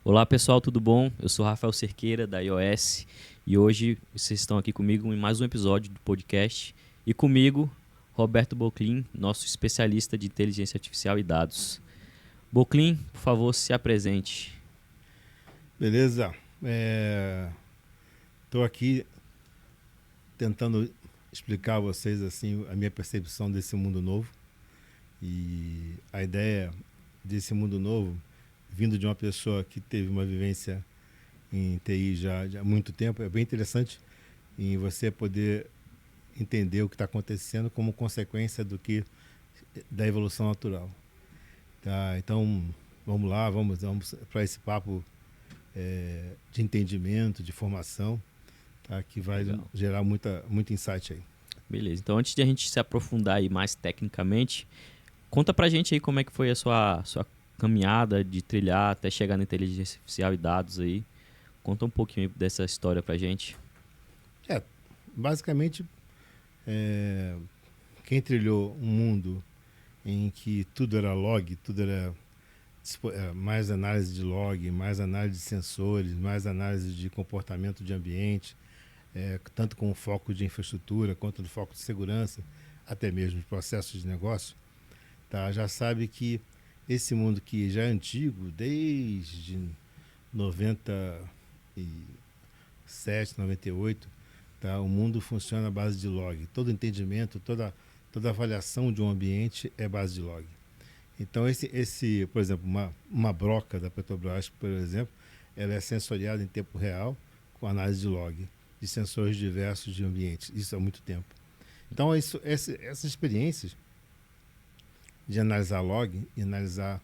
Olá pessoal, tudo bom? Eu sou Rafael Cerqueira da iOS e hoje vocês estão aqui comigo em mais um episódio do podcast e comigo Roberto Boclin, nosso especialista de inteligência artificial e dados. Boclin, por favor, se apresente. Beleza? Estou aqui tentando explicar a vocês assim a minha percepção desse mundo novo e a ideia desse mundo novo vindo de uma pessoa que teve uma vivência em TI já há muito tempo é bem interessante em você poder entender o que está acontecendo como consequência da evolução natural. Tá? Então vamos lá, vamos para esse papo de entendimento, de formação, tá? Que vai Legal. gerar muito insight aí. Beleza, então antes de a gente se aprofundar aí mais tecnicamente, conta pra gente aí como é que foi a sua caminhada de trilhar até chegar na inteligência artificial e dados aí. Conta um pouquinho dessa história pra gente. Basicamente, quem trilhou um mundo em que tudo era log, tudo era mais análise de log, mais análise de sensores, mais análise de comportamento de ambiente, tanto com o foco de infraestrutura quanto do foco de segurança, até mesmo de processos de negócio, tá? Já sabe que esse mundo que já é antigo, desde 97, 98, tá? O mundo funciona à base de log. Todo entendimento, toda avaliação de um ambiente é base de log. Então, por exemplo, uma broca da Petrobras, por exemplo, ela é sensoriada em tempo real com análise de log de sensores diversos de ambientes. Isso há muito tempo. Então, essas experiências de analisar log e analisar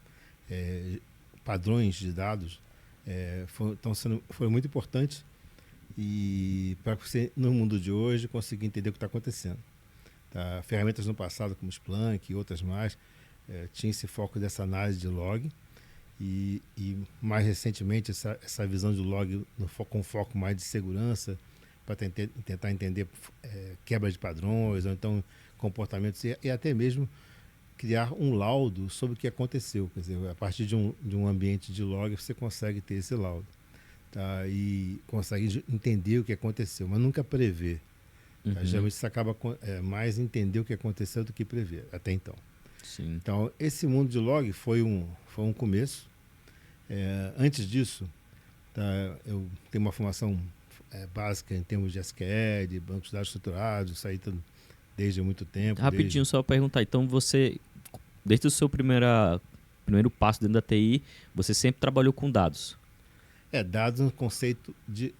padrões de dados foram muito importantes e para você, no mundo de hoje, conseguir entender o que está acontecendo. Tá? Ferramentas no passado, como Splunk e outras mais, tinha esse foco dessa análise de log e mais recentemente essa visão de log com foco mais de segurança para tentar entender quebra de padrões ou então comportamentos e até mesmo criar um laudo sobre o que aconteceu. Quer dizer, a partir de um ambiente de log você consegue ter esse laudo, tá? E consegue entender o que aconteceu, mas nunca prever. Tá? Geralmente você acaba mais entender o que aconteceu do que prever, até então. Sim. Então, esse mundo de log foi um começo. Antes disso, tá, eu tenho uma formação básica em termos de SQL, de bancos de dados estruturados, isso aí desde muito tempo. Rapidinho, só perguntar. Então, você, desde o seu primeiro passo dentro da TI, você sempre trabalhou com dados? Dados no conceito de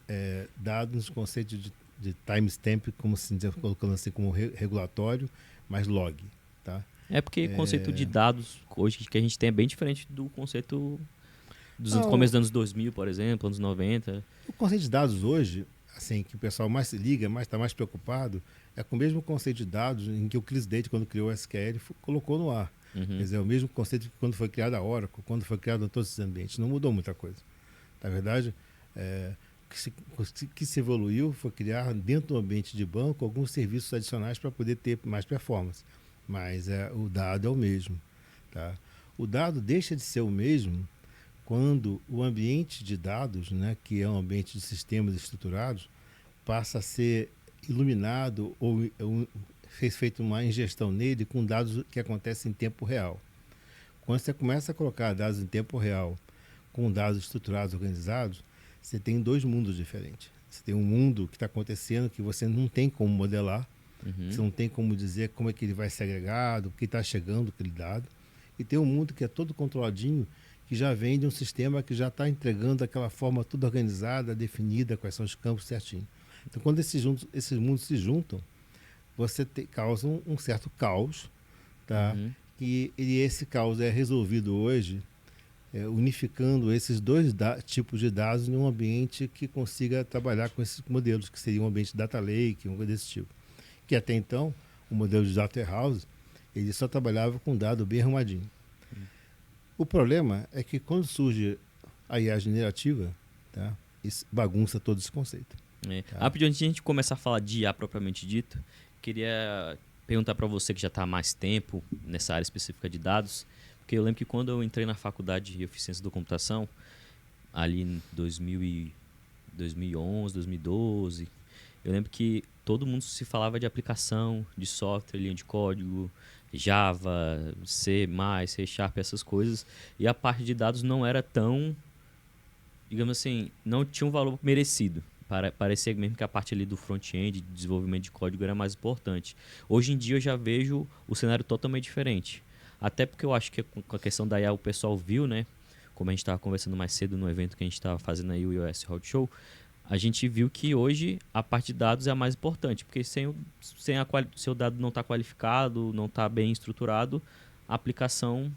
timestamp, como se diz, colocando assim como regulatório, mas log, tá? É porque o conceito de dados hoje que a gente tem é bem diferente do conceito dos Não, começos dos anos 2000, por exemplo, anos 90. O conceito de dados hoje, assim, que o pessoal mais se liga, está mais preocupado, é com o mesmo conceito de dados em que o Chris Date, quando criou o SQL, colocou no ar. Quer dizer, é o mesmo conceito que quando foi criada a Oracle, quando foi criado em todos esses ambientes. Não mudou muita coisa. Na verdade, o que se evoluiu foi criar dentro do ambiente de banco alguns serviços adicionais para poder ter mais performance. Mas o dado é o mesmo. Tá? O dado deixa de ser o mesmo quando o ambiente de dados, né, que é um ambiente de sistemas estruturados, passa a ser iluminado ou feita uma ingestão nele com dados que acontecem em tempo real. Quando você começa a colocar dados em tempo real com dados estruturados, organizados, você tem dois mundos diferentes. Você tem um mundo que está acontecendo que você não tem como modelar, você não tem como dizer como é que ele vai ser agregado, o que está chegando aquele dado, e tem um mundo que é todo controladinho, que já vem de um sistema que já está entregando daquela forma tudo organizada, definida, quais são os campos certinho. Então, quando esses mundos se juntam, você causa um certo caos, tá? E esse caos é resolvido hoje unificando esses dois tipos de dados em um ambiente que consiga trabalhar com esses modelos, que seria um ambiente data lake, um desse tipo. Que até então, o modelo de data warehouse, ele só trabalhava com dado bem arrumadinho. O problema é que quando surge a IA generativa, tá, isso bagunça todo esse conceito. Tá? Rapidinho, antes de a gente começar a falar de IA propriamente dito, queria perguntar para você que já está há mais tempo nessa área específica de dados, porque eu lembro que quando eu entrei na faculdade de Eficiência da Computação, ali em 2011, 2012. Eu lembro que todo mundo se falava de aplicação, de software, linha de código, Java, C++, C Sharp, essas coisas. E a parte de dados não era tão, digamos assim, não tinha um valor merecido. Parecia mesmo que a parte ali do front-end, de desenvolvimento de código, era mais importante. Hoje em dia eu já vejo o cenário totalmente diferente. Até porque eu acho que com a questão da IA o pessoal viu, né? Como a gente estava conversando mais cedo no evento que a gente estava fazendo aí, o iOS Roadshow, a gente viu que hoje a parte de dados é a mais importante, porque seu dado não está qualificado, não está bem estruturado, a aplicação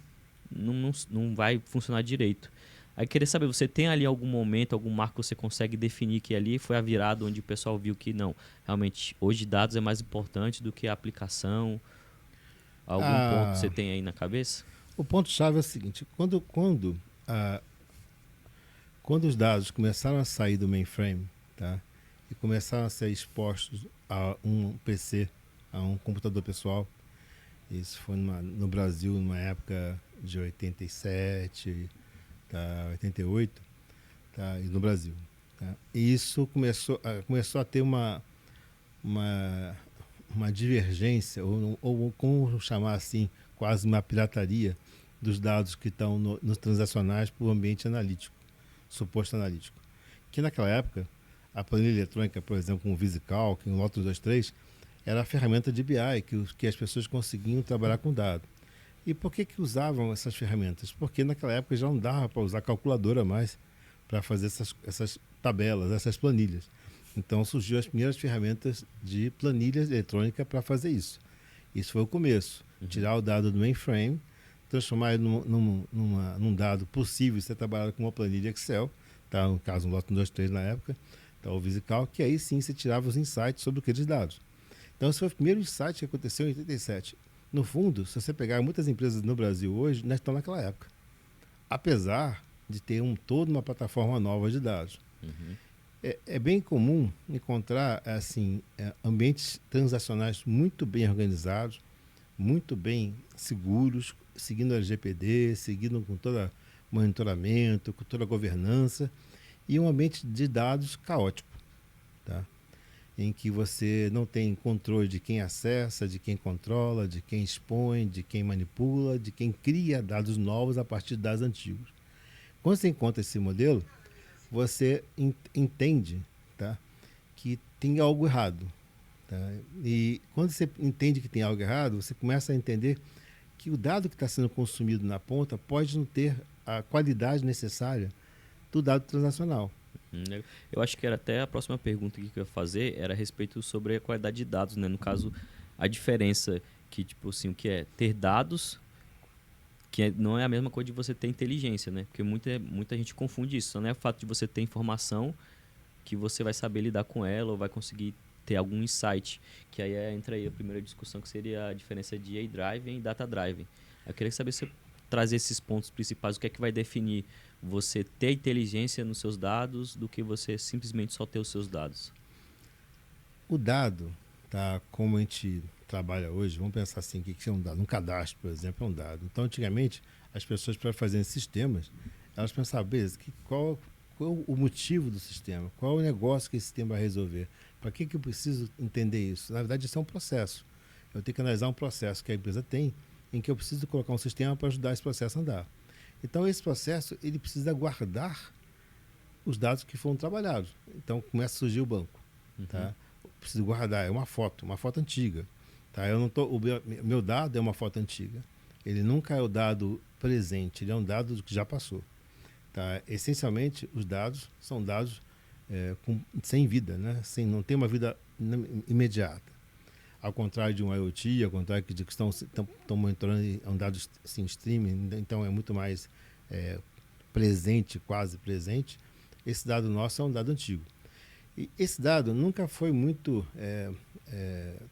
não vai funcionar direito. Aí queria saber, você tem ali algum momento, algum marco que você consegue definir que ali foi a virada onde o pessoal viu que não, realmente hoje dados é mais importante do que a aplicação? Algum ponto que você tem aí na cabeça? O ponto-chave é o seguinte, quando os dados começaram a sair do mainframe, tá, e começaram a ser expostos a um PC, a um computador pessoal, isso foi no Brasil numa época de 87, tá, 88, tá, e no Brasil. Tá, e isso começou a ter uma divergência, ou como chamar assim, quase uma pirataria dos dados que estão nos transacionais para o ambiente analítico, suposto analítico. Que naquela época, a planilha eletrônica, por exemplo, com o VisiCalc, o Lotus 23, era a ferramenta de BI que as pessoas conseguiam trabalhar com dados. E por que usavam essas ferramentas? Porque naquela época já não dava para usar calculadora mais para fazer essas tabelas, essas planilhas. Então surgiu as primeiras ferramentas de planilha eletrônica para fazer isso. Isso foi o começo. Tirar o dado do mainframe, transformar ele num dado possível de ser trabalhado com uma planilha Excel, tá? No caso, um Lotus 23 na época, tá? O VisiCalc, que aí sim você tirava os insights sobre aqueles dados. Então esse foi o primeiro insight que aconteceu em 87. No fundo, se você pegar muitas empresas no Brasil hoje, nós estamos naquela época. Apesar de ter toda uma plataforma nova de dados. É bem comum encontrar assim, ambientes transacionais muito bem organizados, muito bem seguros, seguindo a LGPD, seguindo com todo monitoramento, com toda a governança, e um ambiente de dados caótico, tá? Em que você não tem controle de quem acessa, de quem controla, de quem expõe, de quem manipula, de quem cria dados novos a partir de dados antigos. Quando você encontra esse modelo, você entende, tá, que tem algo errado. Tá? E quando você entende que tem algo errado, você começa a entender que o dado que está sendo consumido na ponta pode não ter a qualidade necessária do dado transacional. Eu acho que era até a próxima pergunta que eu ia fazer era a respeito sobre a qualidade de dados, né? No caso, a diferença que, tipo assim, o que é ter dados, não é a mesma coisa de você ter inteligência, né? Porque muita gente confunde isso. Não é o fato de você ter informação que você vai saber lidar com ela ou vai conseguir ter algum insight. Que aí entra aí a primeira discussão, que seria a diferença de AI-Driven e Data-Driven. Eu queria saber se você trazer esses pontos principais, o que é que vai definir você ter inteligência nos seus dados do que você simplesmente só ter os seus dados. O dado, tá, como a gente trabalha hoje, vamos pensar assim, o que é um dado? Um cadastro, por exemplo, é um dado. Então, antigamente, as pessoas, para fazerem sistemas, elas pensavam, beleza, qual o motivo do sistema? Qual é o negócio que esse sistema vai resolver? Para que eu preciso entender isso? Na verdade, isso é um processo. Eu tenho que analisar um processo que a empresa tem, em que eu preciso colocar um sistema para ajudar esse processo a andar. Então, esse processo, ele precisa guardar os dados que foram trabalhados. Então, começa a surgir o banco. Tá? Preciso guardar, é uma foto antiga. Tá? O meu dado é uma foto antiga. Ele nunca é o dado presente, ele é um dado que já passou. Tá? Essencialmente, os dados são dados sem vida, né? Não tem uma vida imediata. Ao contrário de um IoT, ao contrário de que estão monitorando um dado assim, streaming, então é muito mais presente, quase presente. Esse dado nosso é um dado antigo. E esse dado nunca foi muito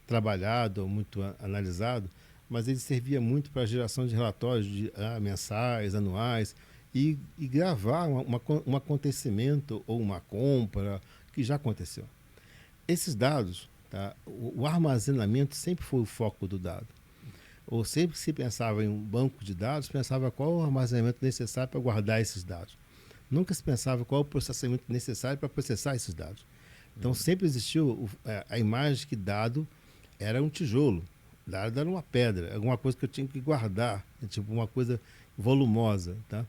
trabalhado, muito analisado, mas ele servia muito para a geração de relatórios mensais, anuais, e gravar um acontecimento ou uma compra que já aconteceu. Esses dados, tá, o armazenamento sempre foi o foco do dado. Ou sempre que se pensava em um banco de dados, pensava qual o armazenamento necessário para guardar esses dados. Nunca se pensava qual é o processamento necessário para processar esses dados. Então, sempre existiu a imagem que dado era um tijolo, dado era uma pedra, alguma coisa que eu tinha que guardar, tipo uma coisa volumosa. Tá?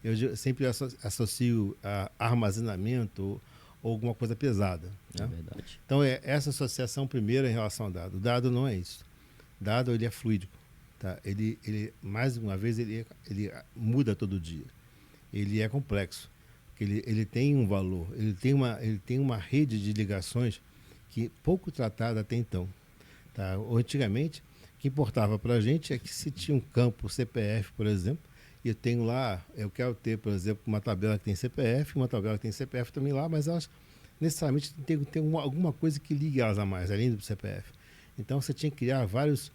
Eu sempre associo a armazenamento ou alguma coisa pesada. É tá? verdade. Então, essa associação primeira em relação ao dado. O dado não é isso. O dado ele é fluídico. Tá? Ele, mais uma vez, ele muda todo dia. Ele é complexo. Ele tem um valor, ele tem uma rede de ligações que pouco tratada até então. Tá? Antigamente, o que importava para a gente é que se tinha um campo CPF, por exemplo, e eu quero ter, por exemplo, uma tabela que tem CPF, uma tabela que tem CPF também lá, mas elas necessariamente tem alguma coisa que ligue elas a mais, além do CPF. Então você tinha que criar vários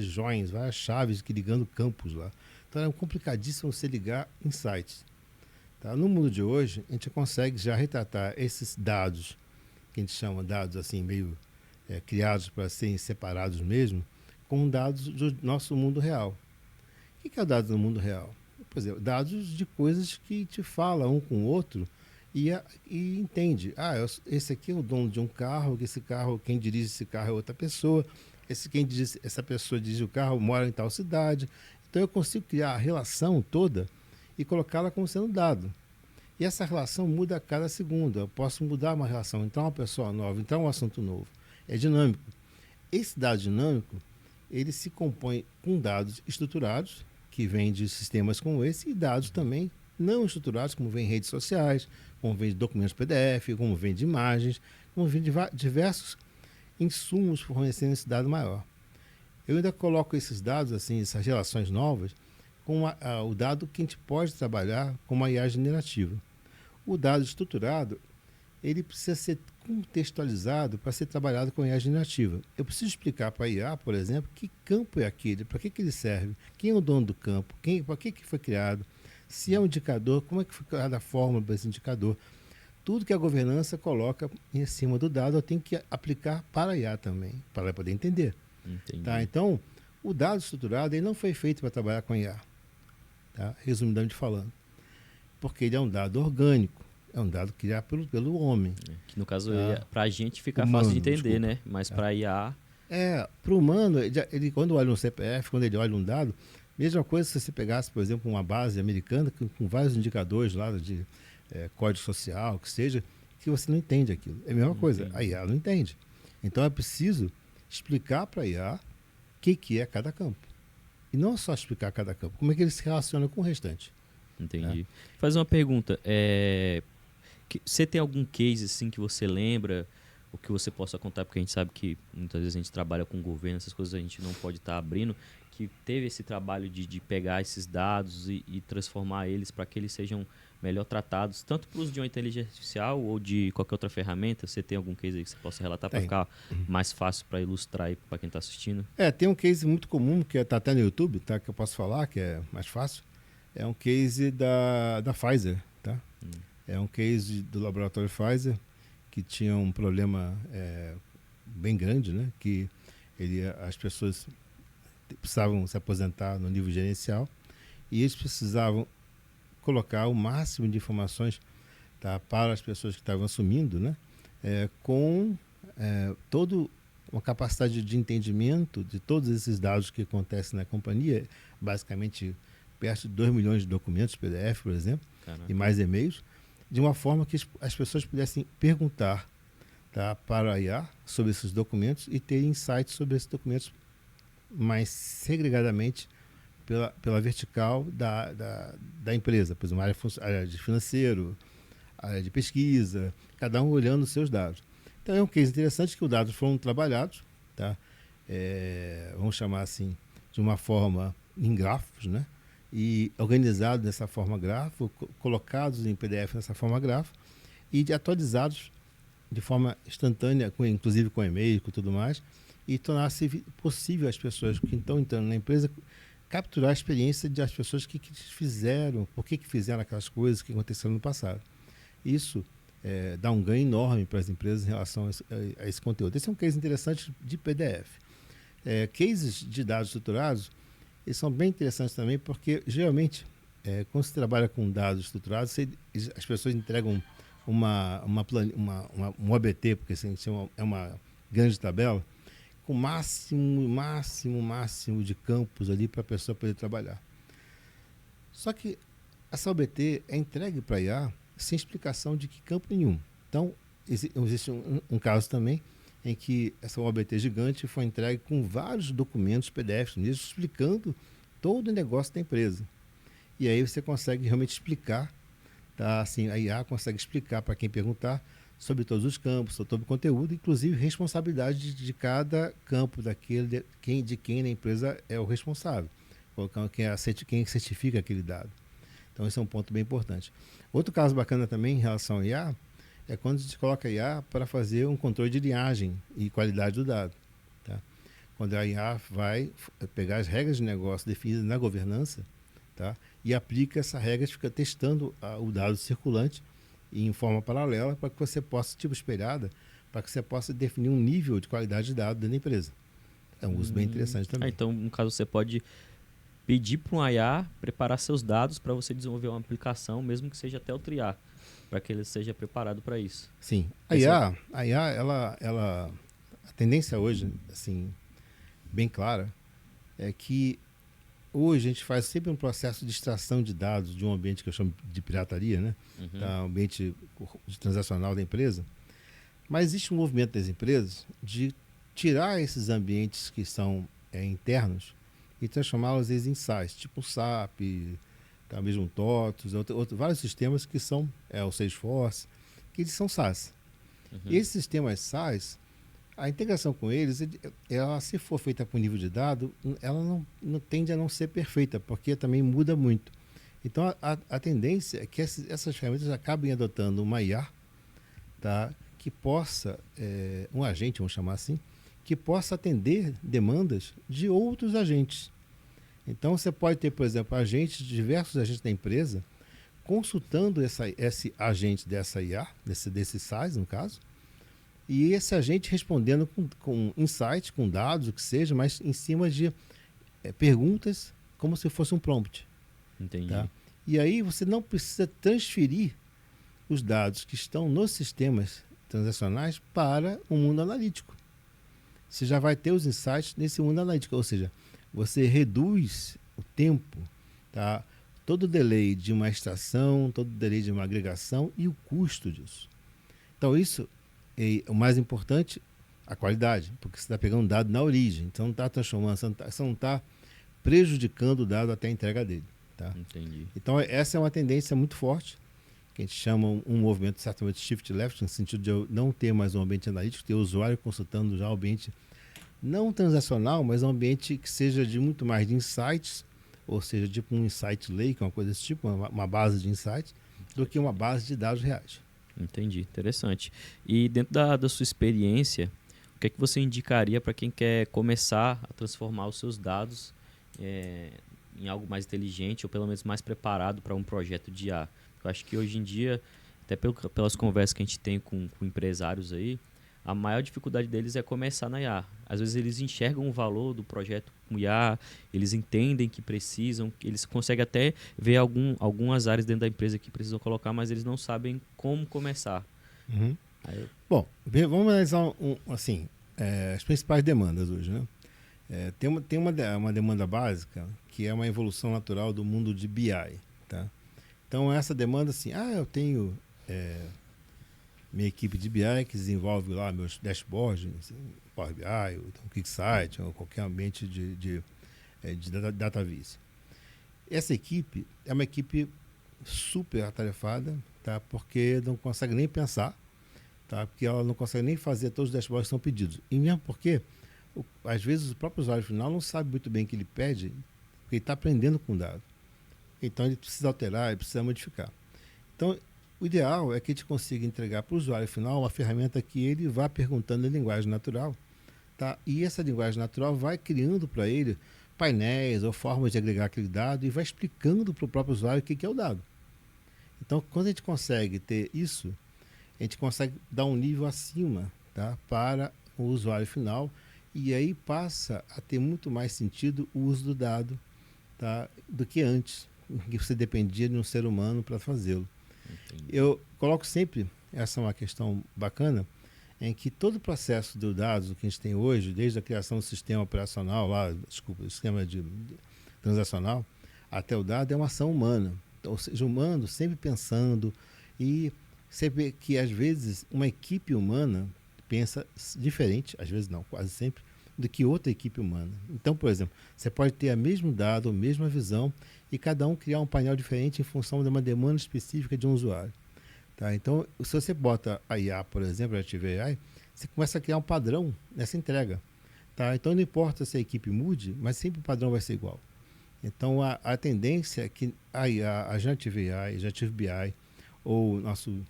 joins, várias chaves que ligando campos lá. Então era complicadíssimo você ligar em sites. Tá? No mundo de hoje, a gente consegue já retratar esses dados, que a gente chama dados assim, meio criados para serem separados mesmo, com dados do nosso mundo real. O que é o dado no mundo real? Por exemplo, dados de coisas que te falam um com o outro e entende. Esse aqui é o dono de um carro, quem dirige esse carro é outra pessoa, essa pessoa dirige o carro, mora em tal cidade. Então eu consigo criar a relação toda e colocá-la como sendo dado. E essa relação muda a cada segundo. Eu posso mudar uma relação, entrar uma pessoa nova, entrar um assunto novo. É dinâmico. Esse dado dinâmico, ele se compõe com dados estruturados, que vêm de sistemas como esse, e dados também não estruturados, como vem em redes sociais, como vem de documentos PDF, como vem de imagens, como vem de diversos insumos fornecendo esse dado maior. Eu ainda coloco esses dados, assim, essas relações novas, com o dado que a gente pode trabalhar com uma IA generativa. O dado estruturado, ele precisa ser contextualizado para ser trabalhado com a IA generativa. Eu preciso explicar para a IA, por exemplo, que campo é aquele, para que ele serve, quem é o dono do campo, para que foi criado, se é um indicador, como é que foi criada a fórmula para esse indicador. Tudo que a governança coloca em cima do dado, eu tenho que aplicar para a IA também, para ela poder entender. Tá? Então, o dado estruturado ele não foi feito para trabalhar com a IA. Tá? Resumidamente falando, porque ele é um dado orgânico, é um dado criado pelo homem. Que no caso, para a gente fica humano, fácil de entender, desculpa. né? Mas para a IA... Para o humano, ele, quando olha um CPF, quando ele olha um dado, mesma coisa se você pegasse, por exemplo, uma base americana com vários indicadores lá de código social, que seja, que você não entende aquilo. É a mesma coisa, a IA não entende. Então é preciso explicar para a IA o que é cada campo. E não só explicar cada campo, como é que ele se relaciona com o restante. Entendi. Fazer uma pergunta. Você tem algum case assim que você lembra, ou que você possa contar, porque a gente sabe que muitas vezes a gente trabalha com o governo, essas coisas a gente não pode estar abrindo, que teve esse trabalho de pegar esses dados e transformar eles para que eles sejam melhor tratados, tanto para o uso de uma inteligência artificial ou de qualquer outra ferramenta? Você tem algum case aí que você possa relatar para ficar mais fácil para ilustrar para quem está assistindo? Tem um case muito comum, que está até no YouTube, tá, que eu posso falar, que é mais fácil. É um case da Pfizer. Tá? É um case do laboratório Pfizer, que tinha um problema bem grande, né? Que as pessoas precisavam se aposentar no nível gerencial e eles precisavam colocar o máximo de informações, tá, para as pessoas que estavam assumindo, né? Com toda uma capacidade de entendimento de todos esses dados que acontecem na companhia, basicamente perto de 2 milhões de documentos PDF, por exemplo, e mais e-mails, de uma forma que as pessoas pudessem perguntar, tá, para a IA sobre esses documentos e ter insights sobre esses documentos mais segregadamente pela vertical da empresa, por exemplo, área de financeiro, área de pesquisa, cada um olhando os seus dados. Então é um case interessante que os dados foram trabalhados, tá? Vamos chamar assim, de uma forma em grafos, né? E organizados dessa forma grafo, colocados em PDF nessa forma grafo e atualizados de forma instantânea, inclusive com e-mail e tudo mais, e tornar-se possível às pessoas que estão entrando na empresa capturar a experiência das pessoas que fizeram, por que fizeram aquelas coisas que aconteceram no passado. Isso dá um ganho enorme para as empresas em relação a esse conteúdo. Esse é um case interessante de PDF. Cases de dados estruturados, eles são bem interessantes também, porque geralmente quando você trabalha com dados estruturados, as pessoas entregam um OBT, porque assim, é uma grande tabela, com máximo de campos ali para a pessoa poder trabalhar. Só que essa OBT é entregue para a IA sem explicação de que campo nenhum. Então, existe um caso também em que essa OBT gigante foi entregue com vários documentos PDFs nisso, explicando todo o negócio da empresa. E aí você consegue realmente explicar, tá? Assim, a IA consegue explicar para quem perguntar sobre todos os campos, sobre todo o conteúdo, inclusive responsabilidade de cada campo daquele, de quem na empresa é o responsável, colocando quem certifica aquele dado. Então esse é um ponto bem importante. Outro caso bacana também em relação ao IA é quando a gente coloca a IA para fazer um controle de linhagem e qualidade do dado. Tá? Quando a IA vai pegar as regras de negócio definidas na governança, tá? E aplica essa regra, fica testando o dado circulante em forma paralela para que você possa, espelhada, para que você possa definir um nível de qualidade de dado dentro da empresa. É um uso bem interessante também. Então, no caso, você pode pedir para um IA preparar seus dados para você desenvolver uma aplicação, mesmo que seja até o triar, para que ele seja preparado para isso. Sim. A IA, a tendência hoje, assim, bem clara, é que hoje a gente faz sempre um processo de extração de dados de um ambiente que eu chamo de pirataria, né? Um ambiente transacional da empresa. Mas existe um movimento das empresas de tirar esses ambientes que são internos e transformá-los em insights, tipo o SAP, tá, mesmo o TOTOS, vários sistemas que são o Salesforce, que eles são SaaS. E esses sistemas SaaS, a integração com eles, ela, se for feita por nível de dado, ela não tende a não ser perfeita, porque também muda muito. Então, a tendência é que essas ferramentas acabem adotando uma IA, tá, que possa, um agente, vamos chamar assim, que possa atender demandas de outros agentes. Então, você pode ter, por exemplo, diversos agentes da empresa, consultando esse agente dessa IA, desse SaaS, no caso, e esse agente respondendo com insights, com dados, o que seja, mas em cima de perguntas como se fosse um prompt. Entendi. Tá? E aí você não precisa transferir os dados que estão nos sistemas transacionais para o mundo analítico. Você já vai ter os insights nesse mundo analítico, ou seja, você reduz o tempo, tá? Todo o delay de uma extração, todo o delay de uma agregação e o custo disso. Então isso o mais importante, a qualidade, porque você está pegando dado na origem, então não está transformando, você não está prejudicando o dado até a entrega dele. Tá? Entendi. Então essa é uma tendência muito forte, que a gente chama um movimento certamente shift left, no sentido de eu não ter mais um ambiente analítico, ter o usuário consultando já o ambiente não transacional, mas um ambiente que seja de muito mais de insights, ou seja, tipo um insight lake, uma coisa desse tipo, uma base de insights, do que uma base de dados reais. Entendi, interessante. E dentro da sua experiência, o que é que você indicaria para quem quer começar a transformar os seus dados em algo mais inteligente ou pelo menos mais preparado para um projeto de IA? Eu acho que hoje em dia, até pelas conversas que a gente tem com empresários aí, a maior dificuldade deles é começar na IA. Às vezes eles enxergam o valor do projeto com IA, eles entendem que precisam, eles conseguem até ver algumas áreas dentro da empresa que precisam colocar, mas eles não sabem como começar. Uhum. Bom, vamos analisar as principais demandas hoje, né? Tem uma demanda básica que é uma evolução natural do mundo de BI, tá? Então essa demanda assim, eu tenho minha equipe de BI que desenvolve lá meus dashboards, assim, Power BI, ou então QuickSight, ou qualquer ambiente de DataVis. Essa equipe é uma equipe super atarefada, tá? Porque não consegue nem pensar, tá? Porque ela não consegue nem fazer todos os dashboards que são pedidos. E mesmo porque, às vezes, o próprio usuário final não sabe muito bem o que ele pede, porque ele está aprendendo com o dado. Então, ele precisa alterar, ele precisa modificar. Então, o ideal é que a gente consiga entregar para o usuário final uma ferramenta que ele vá perguntando em linguagem natural, tá? E essa linguagem natural vai criando para ele painéis ou formas de agregar aquele dado e vai explicando para o próprio usuário o que é o dado. Então, quando a gente consegue ter isso, a gente consegue dar um nível acima, tá? Para o usuário final, e aí passa a ter muito mais sentido o uso do dado, tá? Do que antes. que você dependia de um ser humano para fazê-lo. Entendi. Eu coloco sempre, essa é uma questão bacana, em que todo o processo de dados que a gente tem hoje, desde a criação do sistema operacional, o sistema de transacional, até o dado, é uma ação humana. Ou seja, o humano sempre pensando, e você vê que às vezes uma equipe humana pensa diferente, às vezes não, quase sempre, do que outra equipe humana. Então, por exemplo, você pode ter o mesmo dado, a mesma visão, e cada um criar um painel diferente em função de uma demanda específica de um usuário. Tá? Então, se você bota a IA, por exemplo, a Active AI, você começa a criar um padrão nessa entrega. Tá? Então, não importa se a equipe mude, mas sempre o padrão vai ser igual. Então, a tendência é que a IA, a Generative AI, a Generative BI, ou o nosso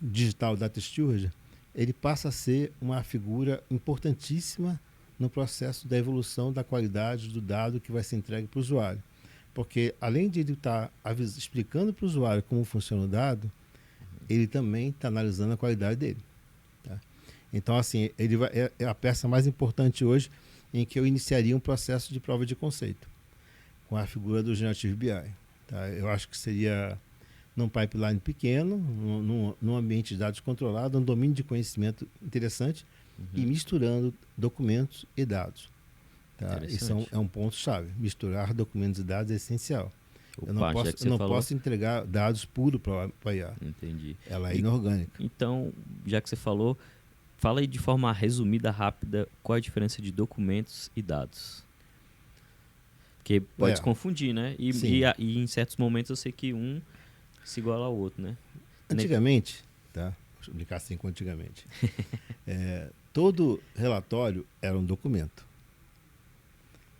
Digital Data Steward, ele passa a ser uma figura importantíssima no processo da evolução da qualidade do dado que vai ser entregue para o usuário. Porque, além de ele estar explicando para o usuário como funciona o dado, ele também está analisando a qualidade dele. Tá? Então, assim, é a peça mais importante hoje em que eu iniciaria um processo de prova de conceito com a figura do Generative BI. Tá? Eu acho que seria num pipeline pequeno, num ambiente de dados controlado, um domínio de conhecimento interessante e misturando documentos e dados. Tá? Isso é um ponto-chave. Misturar documentos e dados é essencial. Opa, eu não posso entregar dados puros para a IA. Entendi. Ela é inorgânica. Então, já que você falou, fala aí de forma resumida, rápida, qual é a diferença de documentos e dados. Porque pode se confundir, né? E em certos momentos eu sei que um se iguala ao outro, né? Antigamente, tá? Vou explicar assim com antigamente. Todo relatório era um documento.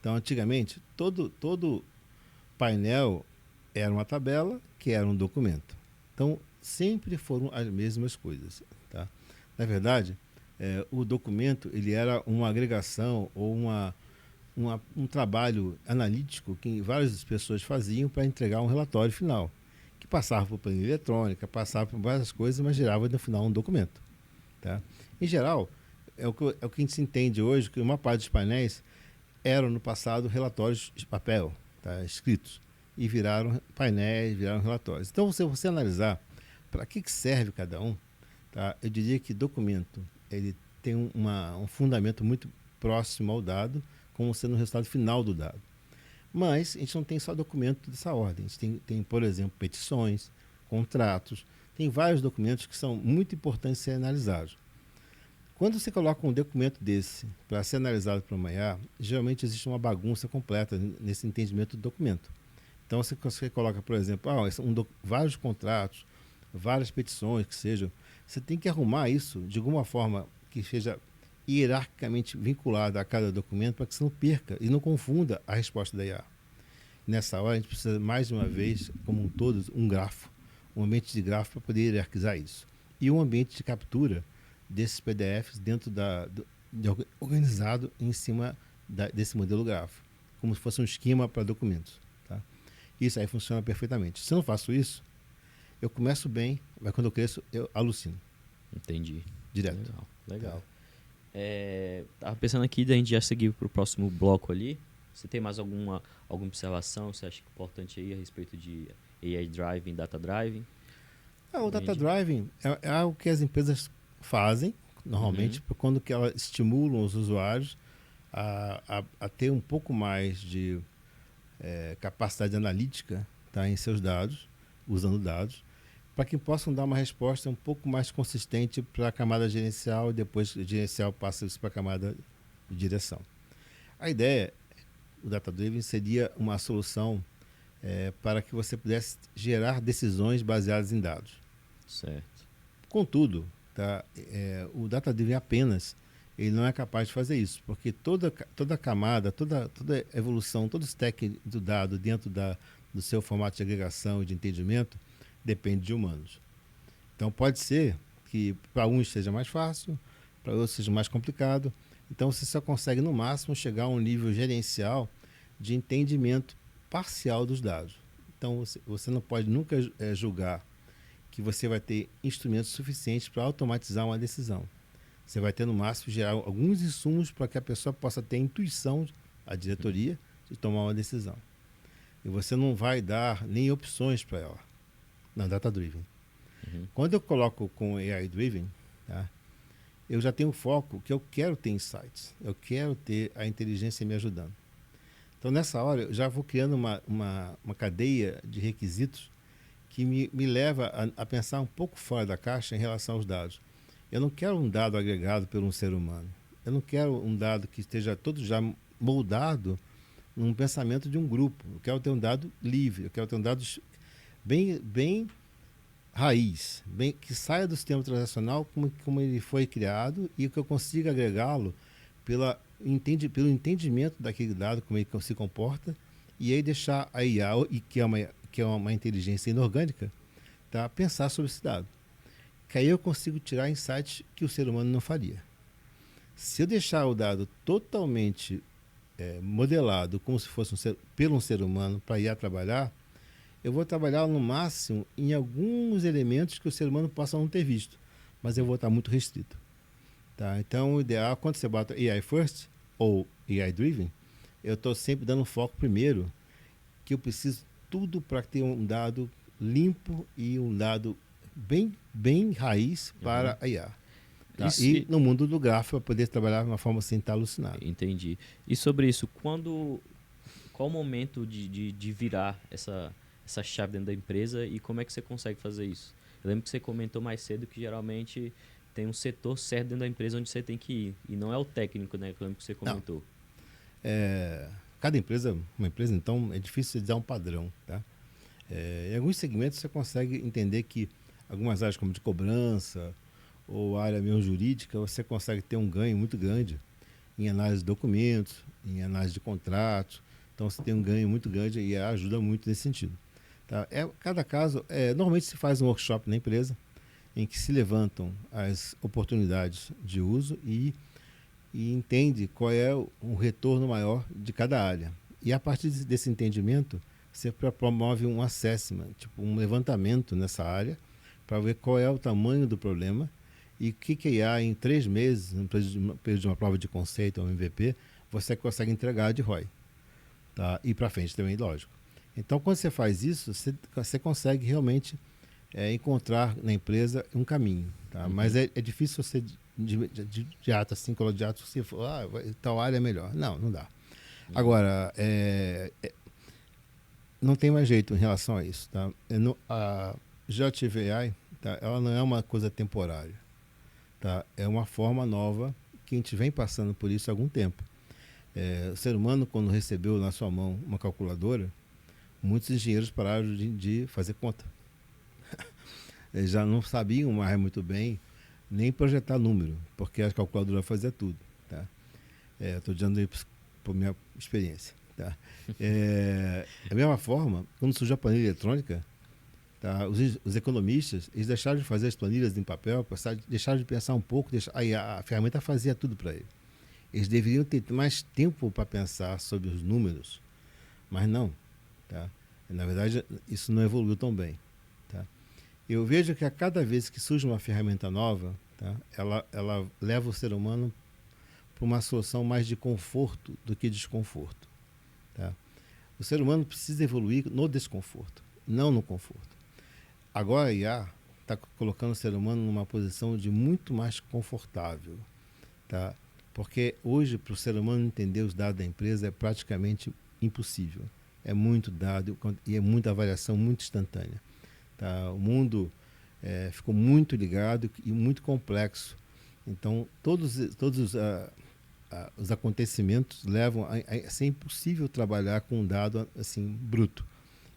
Então, antigamente, todo painel era uma tabela que era um documento. Então, sempre foram as mesmas coisas. Tá? Na verdade, o documento ele era uma agregação ou um trabalho analítico que várias pessoas faziam para entregar um relatório final, que passava por planilha eletrônica, passava por várias coisas, mas gerava no final um documento. Tá? Em geral, é o que a gente entende hoje, que uma parte dos painéis eram no passado relatórios de papel, tá, escritos, e viraram painéis, viraram relatórios. Então, se você analisar para que serve cada um, tá, eu diria que documento ele tem um fundamento muito próximo ao dado, como sendo o resultado final do dado. Mas a gente não tem só documento dessa ordem. A gente tem, por exemplo, petições, contratos, tem vários documentos que são muito importantes de ser analisados. Quando você coloca um documento desse para ser analisado por uma IA, geralmente existe uma bagunça completa nesse entendimento do documento. Então, você coloca, por exemplo, vários contratos, várias petições que sejam, você tem que arrumar isso de alguma forma que seja hierarquicamente vinculada a cada documento para que você não perca e não confunda a resposta da IA. Nessa hora, a gente precisa, mais uma vez, como um todo, um grafo, um ambiente de grafo para poder hierarquizar isso. E um ambiente de captura desses PDFs organizado em cima desse modelo grafo, como se fosse um esquema para documentos. Tá? Isso aí funciona perfeitamente. Se eu não faço isso, eu começo bem, mas quando eu cresço, eu alucino. Entendi. Direto. Legal. Tava pensando aqui, da gente já seguir para o próximo bloco ali. Você tem mais alguma observação, você acha importante aí a respeito de AI Driving, Data Driving? O Data Driving é algo que as empresas fazem, normalmente, quando que elas estimulam os usuários a ter um pouco mais de capacidade analítica, tá, em seus dados, usando dados, para que possam dar uma resposta um pouco mais consistente para a camada gerencial e depois o gerencial passa isso para a camada de direção. A ideia do Data Driven seria uma solução para que você pudesse gerar decisões baseadas em dados. Certo. Contudo, tá, o Data Driven apenas ele não é capaz de fazer isso, porque toda a camada, toda a evolução, todo o stack do dado dentro do seu formato de agregação e de entendimento depende de humanos. Então pode ser que para uns seja mais fácil, para outros seja mais complicado. Então você só consegue no máximo chegar a um nível gerencial de entendimento parcial dos dados. Então você não pode nunca julgar que você vai ter instrumentos suficientes para automatizar uma decisão. Você vai ter no máximo gerar alguns insumos para que a pessoa possa ter a intuição, a diretoria, de tomar uma decisão. e você não vai dar nem opções para ela na Data Driven. Uhum. Quando eu coloco com AI Driven, tá, eu já tenho foco que eu quero ter insights, eu quero ter a inteligência me ajudando. Então, nessa hora, eu já vou criando uma cadeia de requisitos que me leva a pensar um pouco fora da caixa em relação aos dados. Eu não quero um dado agregado por um ser humano. Eu não quero um dado que esteja todo já moldado num pensamento de um grupo. Eu quero ter um dado livre, eu quero ter um dado bem raiz, bem que saia do sistema transacional como ele foi criado e que eu consiga agregá-lo pelo entendimento daquele dado, como ele se comporta, e aí deixar a IA, que é uma inteligência inorgânica, tá, pensar sobre esse dado. Que aí eu consigo tirar insights que o ser humano não faria. Se eu deixar o dado totalmente modelado como se fosse pelo um ser humano para IA trabalhar, eu vou trabalhar no máximo em alguns elementos que o ser humano possa não ter visto, mas eu vou estar muito restrito. Tá? Então, o ideal, quando você bota AI First ou AI Driven, eu estou sempre dando foco primeiro, que eu preciso tudo para ter um dado limpo e um dado bem raiz para a IA. Tá? E no mundo do gráfico, para poder trabalhar de uma forma sem estar alucinado. Entendi. E sobre isso, qual o momento de virar essa chave dentro da empresa e como é que você consegue fazer isso? Eu lembro que você comentou mais cedo que geralmente tem um setor certo dentro da empresa onde você tem que ir. E não é o técnico, né? Eu lembro que você comentou. Cada empresa, uma empresa, então, é difícil de dar um padrão. Tá? Em alguns segmentos você consegue entender que algumas áreas como de cobrança ou área mesmo jurídica, você consegue ter um ganho muito grande em análise de documentos, em análise de contratos. Então você tem um ganho muito grande e ajuda muito nesse sentido. Tá? Cada caso, normalmente se faz um workshop na empresa em que se levantam as oportunidades de uso e entende qual é o retorno maior de cada área. E a partir desse entendimento, você promove um assessment, tipo um levantamento nessa área, para ver qual é o tamanho do problema e o que há em 3 meses, no período de uma prova de conceito ou MVP, você consegue entregar de ROI. Tá? E para frente também, lógico. Então, quando você faz isso, você consegue realmente encontrar na empresa um caminho. Tá? Uhum. Mas é difícil você, de ato, assim, de ato, você falar, tal área é melhor. Não dá. Uhum. Agora, não tem mais jeito em relação a isso. Tá? A Generative AI, tá? Ela não é uma coisa temporária. Tá? É uma forma nova que a gente vem passando por isso há algum tempo. O ser humano, quando recebeu na sua mão uma calculadora, muitos engenheiros pararam de fazer conta. Eles já não sabiam mais muito bem nem projetar número, porque a calculadora fazia tudo. Tá? Estou dizendo isso por minha experiência. Tá? Da mesma forma, quando surgiu a planilha eletrônica, tá, os economistas eles deixaram de fazer as planilhas em papel, deixaram de pensar um pouco, aí a ferramenta fazia tudo para ele. Eles deveriam ter mais tempo para pensar sobre os números, mas não. Tá? Na verdade, isso não evoluiu tão bem. Tá? Eu vejo que a cada vez que surge uma ferramenta nova, tá, ela leva o ser humano para uma solução mais de conforto do que desconforto. Tá? O ser humano precisa evoluir no desconforto, não no conforto. Agora a IA está colocando o ser humano numa posição de muito mais confortável. Tá? Porque hoje, para o ser humano entender os dados da empresa, é praticamente impossível. É muito dado e é muita avaliação muito instantânea. Tá? O mundo ficou muito ligado e muito complexo. Então, todos os acontecimentos levam a ser impossível trabalhar com um dado assim, bruto.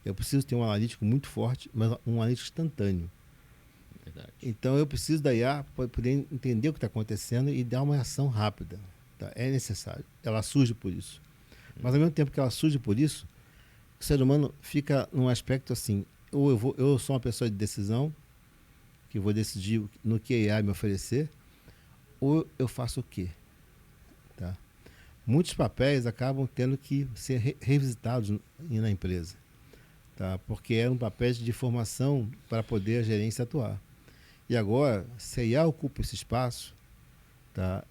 Eu preciso ter um analítico muito forte, mas um analítico instantâneo. Verdade. Então, eu preciso da IA para poder entender o que está acontecendo e dar uma ação rápida. Tá? É necessário. Ela surge por isso. Mas, ao mesmo tempo que ela surge por isso, o ser humano fica num aspecto assim, ou eu sou uma pessoa de decisão, que vou decidir no que a IA me oferecer, ou eu faço o quê? Tá? Muitos papéis acabam tendo que ser revisitados na empresa, tá? Porque eram papéis de formação para poder a gerência atuar. E agora, se a IA ocupa esse espaço, tá?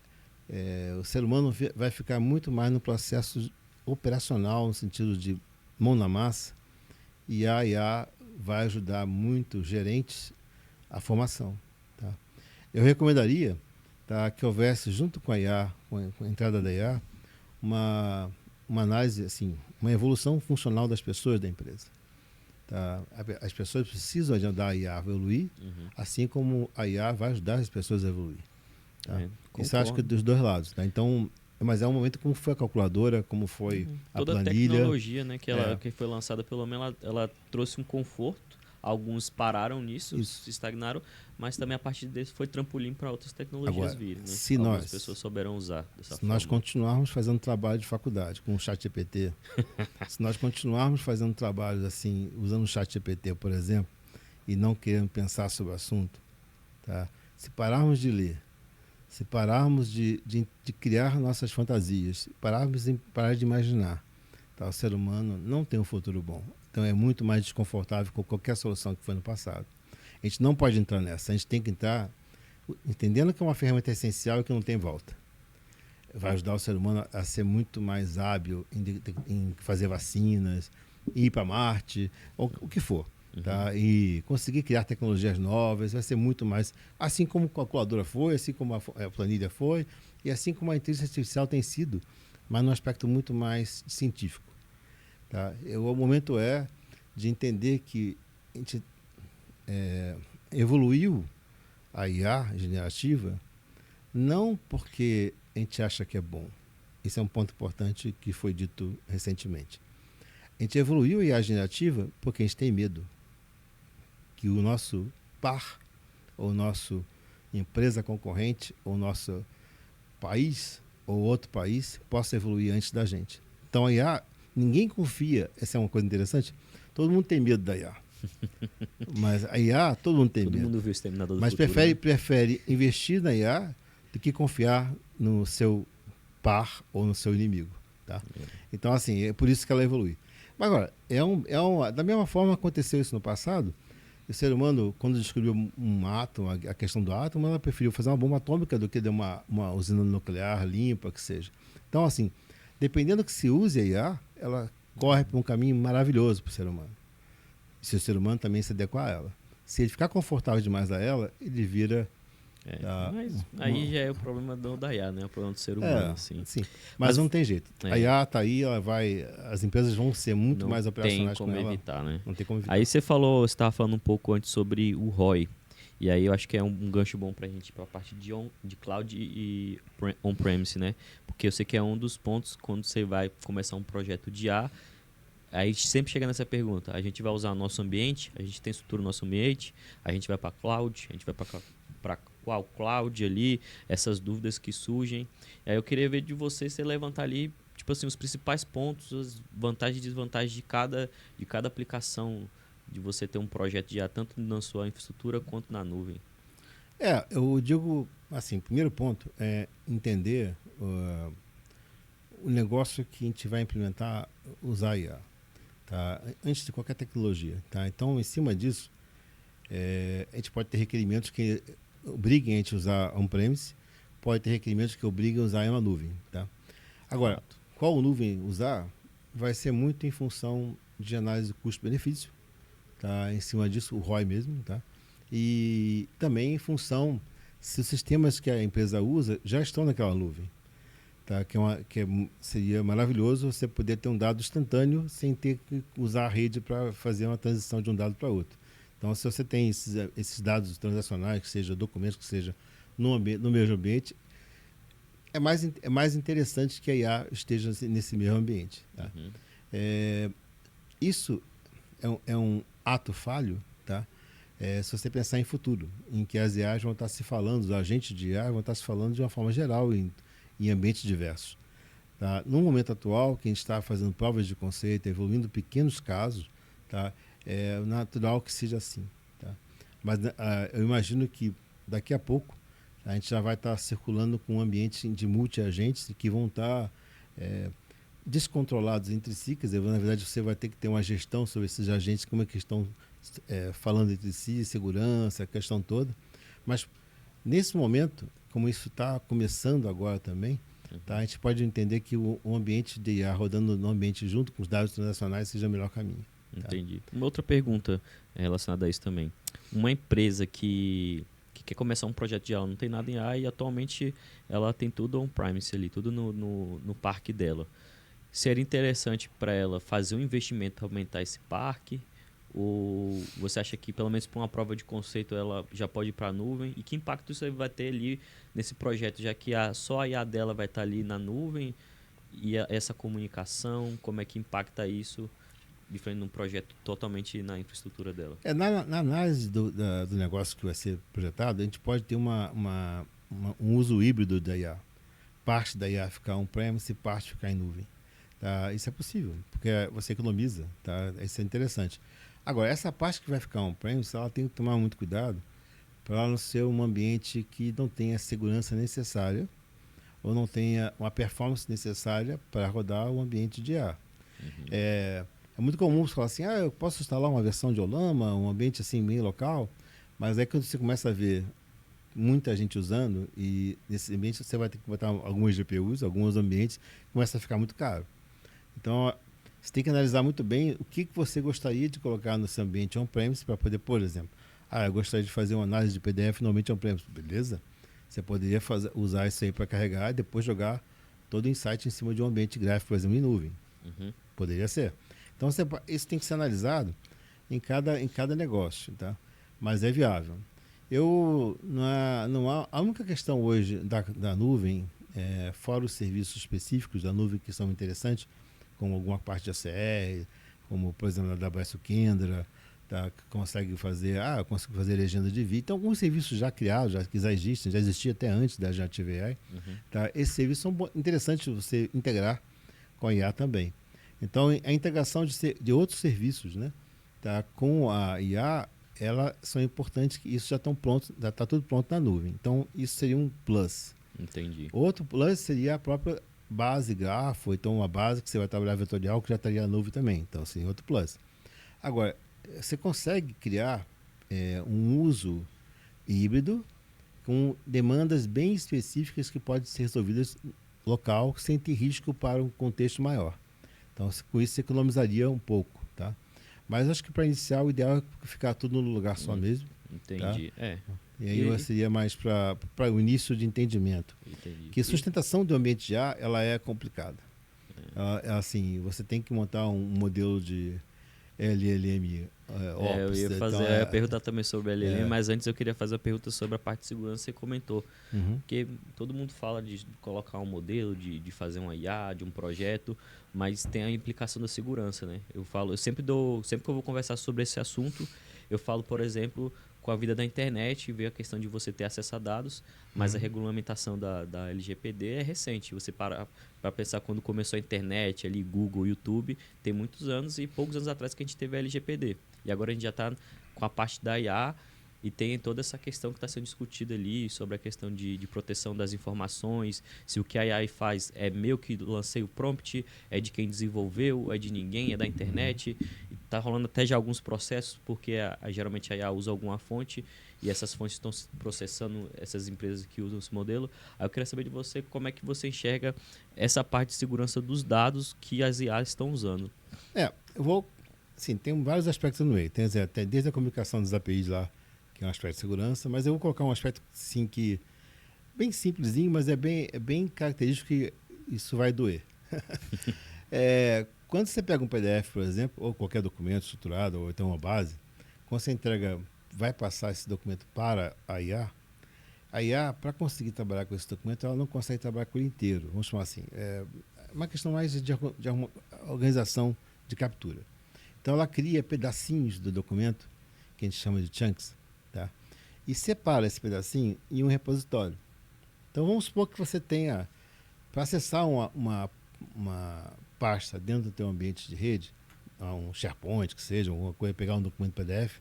O ser humano vai ficar muito mais no processo operacional, no sentido de mão na massa, e a IA vai ajudar muito os gerentes a formação. Tá? Eu recomendaria, tá, que houvesse, junto com a IA, com a entrada da IA, uma análise, assim, uma evolução funcional das pessoas da empresa. Tá? As pessoas precisam ajudar a IA a evoluir, assim como a IA vai ajudar as pessoas a evoluir. Tá? Isso acho que dos dois lados. Tá? Então, mas é um momento como foi a calculadora, como foi a toda planilha. Toda a tecnologia, né, que foi lançada pelo menos, ela trouxe um conforto. Alguns pararam nisso, se estagnaram, mas também a partir desse foi trampolim para outras tecnologias virem. Né? Se algumas pessoas souberam usar dessa forma. Se nós continuarmos fazendo trabalho de faculdade com o ChatGPT, se nós continuarmos fazendo trabalhos assim, usando o ChatGPT, por exemplo, e não querendo pensar sobre o assunto, tá? Se pararmos de ler, se pararmos de criar nossas fantasias, se parar de imaginar, tá? O ser humano não tem um futuro bom. Então é muito mais desconfortável com qualquer solução que foi no passado. A gente não pode entrar nessa. A gente tem que entrar entendendo que é uma ferramenta essencial e que não tem volta. Vai ajudar o ser humano a ser muito mais hábil em fazer vacinas, ir para Marte, ou o que for. Tá? E conseguir criar tecnologias novas, vai ser muito mais... Assim como a calculadora foi, assim como a planilha foi, e assim como a inteligência artificial tem sido, mas num aspecto muito mais científico. Tá? O momento é de entender que a gente evoluiu a IA generativa não porque a gente acha que é bom. Esse é um ponto importante que foi dito recentemente. A gente evoluiu a IA generativa porque a gente tem medo que o nosso par, ou nosso empresa concorrente, ou nosso país, ou outro país, possa evoluir antes da gente. Então a IA... Ninguém confia, essa é uma coisa interessante, todo mundo tem medo da IA. Mas a IA, todo mundo tem medo. Todo mundo viu o Exterminador do Mas Futuro, prefere investir na IA do que confiar no seu par ou no seu inimigo. Tá? Então, assim, é por isso que ela evolui. Mas agora, da mesma forma aconteceu isso no passado, o ser humano, quando descobriu um átomo, a questão do átomo, ela preferiu fazer uma bomba atômica do que de uma usina nuclear limpa, que seja. Então, assim, dependendo que se use a IA, ela corre por um caminho maravilhoso para o ser humano. Se o ser humano também se adequar a ela. Se ele ficar confortável demais a ela, ele vira... mas aí já é o problema da IA, né? O problema do ser humano, assim. Sim. Mas não tem jeito. A IA está aí, as empresas vão ser muito não mais operacionais com ela. Evitar, né? Não tem como evitar. Aí você estava falando um pouco antes sobre o ROI. E aí eu acho que é um gancho bom pra gente, pra parte de cloud e on-premise, né? Porque eu sei que é um dos pontos quando você vai começar um projeto de IA, aí sempre chega nessa pergunta, a gente vai usar o nosso ambiente, a gente tem estrutura no nosso ambiente, a gente vai para cloud, a gente vai para qual cloud ali, essas dúvidas que surgem. Aí eu queria ver de você levantar ali, tipo assim, os principais pontos, as vantagens e desvantagens de cada aplicação, de você ter um projeto de IA tanto na sua infraestrutura quanto na nuvem. Eu digo, assim, primeiro ponto é entender o negócio que a gente vai implementar, usar a IA, tá? Antes de qualquer tecnologia. Tá? Então, em cima disso, a gente pode ter requerimentos que obriguem a gente a usar on-premise, pode ter requerimentos que obriguem a usar em uma nuvem. Tá? Agora, qual nuvem usar vai ser muito em função de análise de custo-benefício, tá? Em cima disso, o ROI mesmo, tá? E também em função se os sistemas que a empresa usa já estão naquela nuvem. Tá? Seria maravilhoso você poder ter um dado instantâneo sem ter que usar a rede para fazer uma transição de um dado para outro. Então, se você tem esses dados transacionais, que seja documentos, que seja no mesmo ambiente, é mais interessante que a IA esteja nesse mesmo ambiente. Tá? Isso é um ato falho, tá? Se você pensar em futuro, em que as IAs vão estar se falando, os agentes de IA vão estar se falando de uma forma geral em ambientes diversos. Tá? No momento atual, que a gente está fazendo provas de conceito, evoluindo pequenos casos, tá? É natural que seja assim. Tá? Mas eu imagino que daqui a pouco a gente já vai estar circulando com um ambiente de multi-agentes que vão estar descontrolados entre si, quer dizer, na verdade você vai ter que ter uma gestão sobre esses agentes, como é que estão falando entre si, segurança, a questão toda. Mas nesse momento, como isso está começando agora também, Tá? A gente pode entender que o ambiente de IA rodando no ambiente junto com os dados transacionais seja o melhor caminho. Tá? Entendi. Uma outra pergunta relacionada a isso também. Uma empresa que quer começar um projeto de ela não tem nada em AI e atualmente ela tem tudo on-premise ali, tudo no parque dela. Seria interessante para ela fazer um investimento para aumentar esse parque? Ou você acha que, pelo menos para uma prova de conceito, ela já pode ir para a nuvem? E que impacto isso vai ter ali nesse projeto, já que só a IA dela vai estar ali na nuvem? E essa comunicação, como é que impacta isso, diferente de um projeto totalmente na infraestrutura dela? Na análise do negócio que vai ser projetado, a gente pode ter um uso híbrido da IA. Parte da IA ficar on-premise e parte ficar em nuvem. Tá? Isso é possível, porque você economiza. Tá? Isso é interessante. Agora, essa parte que vai ficar on-premise, ela tem que tomar muito cuidado para ela não ser um ambiente que não tenha a segurança necessária ou não tenha uma performance necessária para rodar o ambiente de IA. É muito comum você falar assim, eu posso instalar uma versão de Olama, um ambiente assim meio local, mas aí quando você começa a ver muita gente usando, e nesse ambiente você vai ter que botar algumas GPUs, alguns ambientes, começa a ficar muito caro. Então, você tem que analisar muito bem o que você gostaria de colocar no seu ambiente on-premise para poder, por exemplo, eu gostaria de fazer uma análise de PDF normalmente on-premise. Beleza? Você poderia usar isso aí para carregar e depois jogar todo o insight em cima de um ambiente gráfico, por exemplo, em nuvem. Poderia ser. Então, isso tem que ser analisado em cada negócio, tá? Mas é viável. A única questão hoje da nuvem, fora os serviços específicos da nuvem que são interessantes, como alguma parte de ACR, como, por exemplo, a AWS o Kendra, tá, que consegue fazer legenda de vídeo. Então, alguns serviços já criados, que já existem, já existia até antes da Generative AI. Tá? Esses serviços são interessantes você integrar com a IA também. Então, a integração de outros serviços, né, tá, com a IA, elas são importantes, que isso já está tudo pronto na nuvem. Então, isso seria um plus. Entendi. Outro plus seria a própria base grafo, então uma base que você vai trabalhar vetorial que já estaria na nuvem também. Então, assim, outro plus. Agora, você consegue criar um uso híbrido com demandas bem específicas que podem ser resolvidas local, sem ter risco para um contexto maior. Então, com isso, você economizaria um pouco, tá? Mas acho que para iniciar, o ideal é ficar tudo no lugar só mesmo. Entendi. Tá? E aí seria mais para o início de entendimento. Entendi. Que sustentação do ambiente de IA, ela é complicada. Assim, você tem que montar um modelo de LLM Ops. Eu ia perguntar também sobre LLM, mas antes eu queria fazer a pergunta sobre a parte de segurança que você comentou. Porque todo mundo fala de colocar um modelo, de fazer uma IA, de um projeto, mas tem a implicação da segurança, né? Eu sempre que eu vou conversar sobre esse assunto, eu falo, por exemplo, com a vida da internet, veio a questão de você ter acesso a dados, mas a regulamentação da LGPD é recente. Você para pensar quando começou a internet, ali Google, YouTube, tem muitos anos e poucos anos atrás que a gente teve a LGPD. E agora a gente já está com a parte da IA e tem toda essa questão que está sendo discutida ali sobre a questão de proteção das informações, se o que a AI faz é meu que lancei o prompt, é de quem desenvolveu, é de ninguém, é da internet. Está rolando até já alguns processos, porque geralmente a IA usa alguma fonte e essas fontes estão processando essas empresas que usam esse modelo. Aí eu queria saber de você como é que você enxerga essa parte de segurança dos dados que as IAs estão usando. Tem vários aspectos no meio. Tem até desde a comunicação das APIs lá, que é um aspecto de segurança, mas eu vou colocar um aspecto sim que bem simplesinho, mas é bem característico que isso vai doer. Quando você pega um PDF, por exemplo, ou qualquer documento estruturado, ou então uma base, quando você entrega, vai passar esse documento para a IA, para conseguir trabalhar com esse documento, ela não consegue trabalhar com ele inteiro. Vamos chamar assim. É uma questão mais de organização de captura. Então, ela cria pedacinhos do documento, que a gente chama de chunks, tá? E separa esse pedacinho em um repositório. Então, vamos supor que você tenha, para acessar uma pasta dentro do teu ambiente de rede, um SharePoint, que seja, alguma coisa, pegar um documento PDF,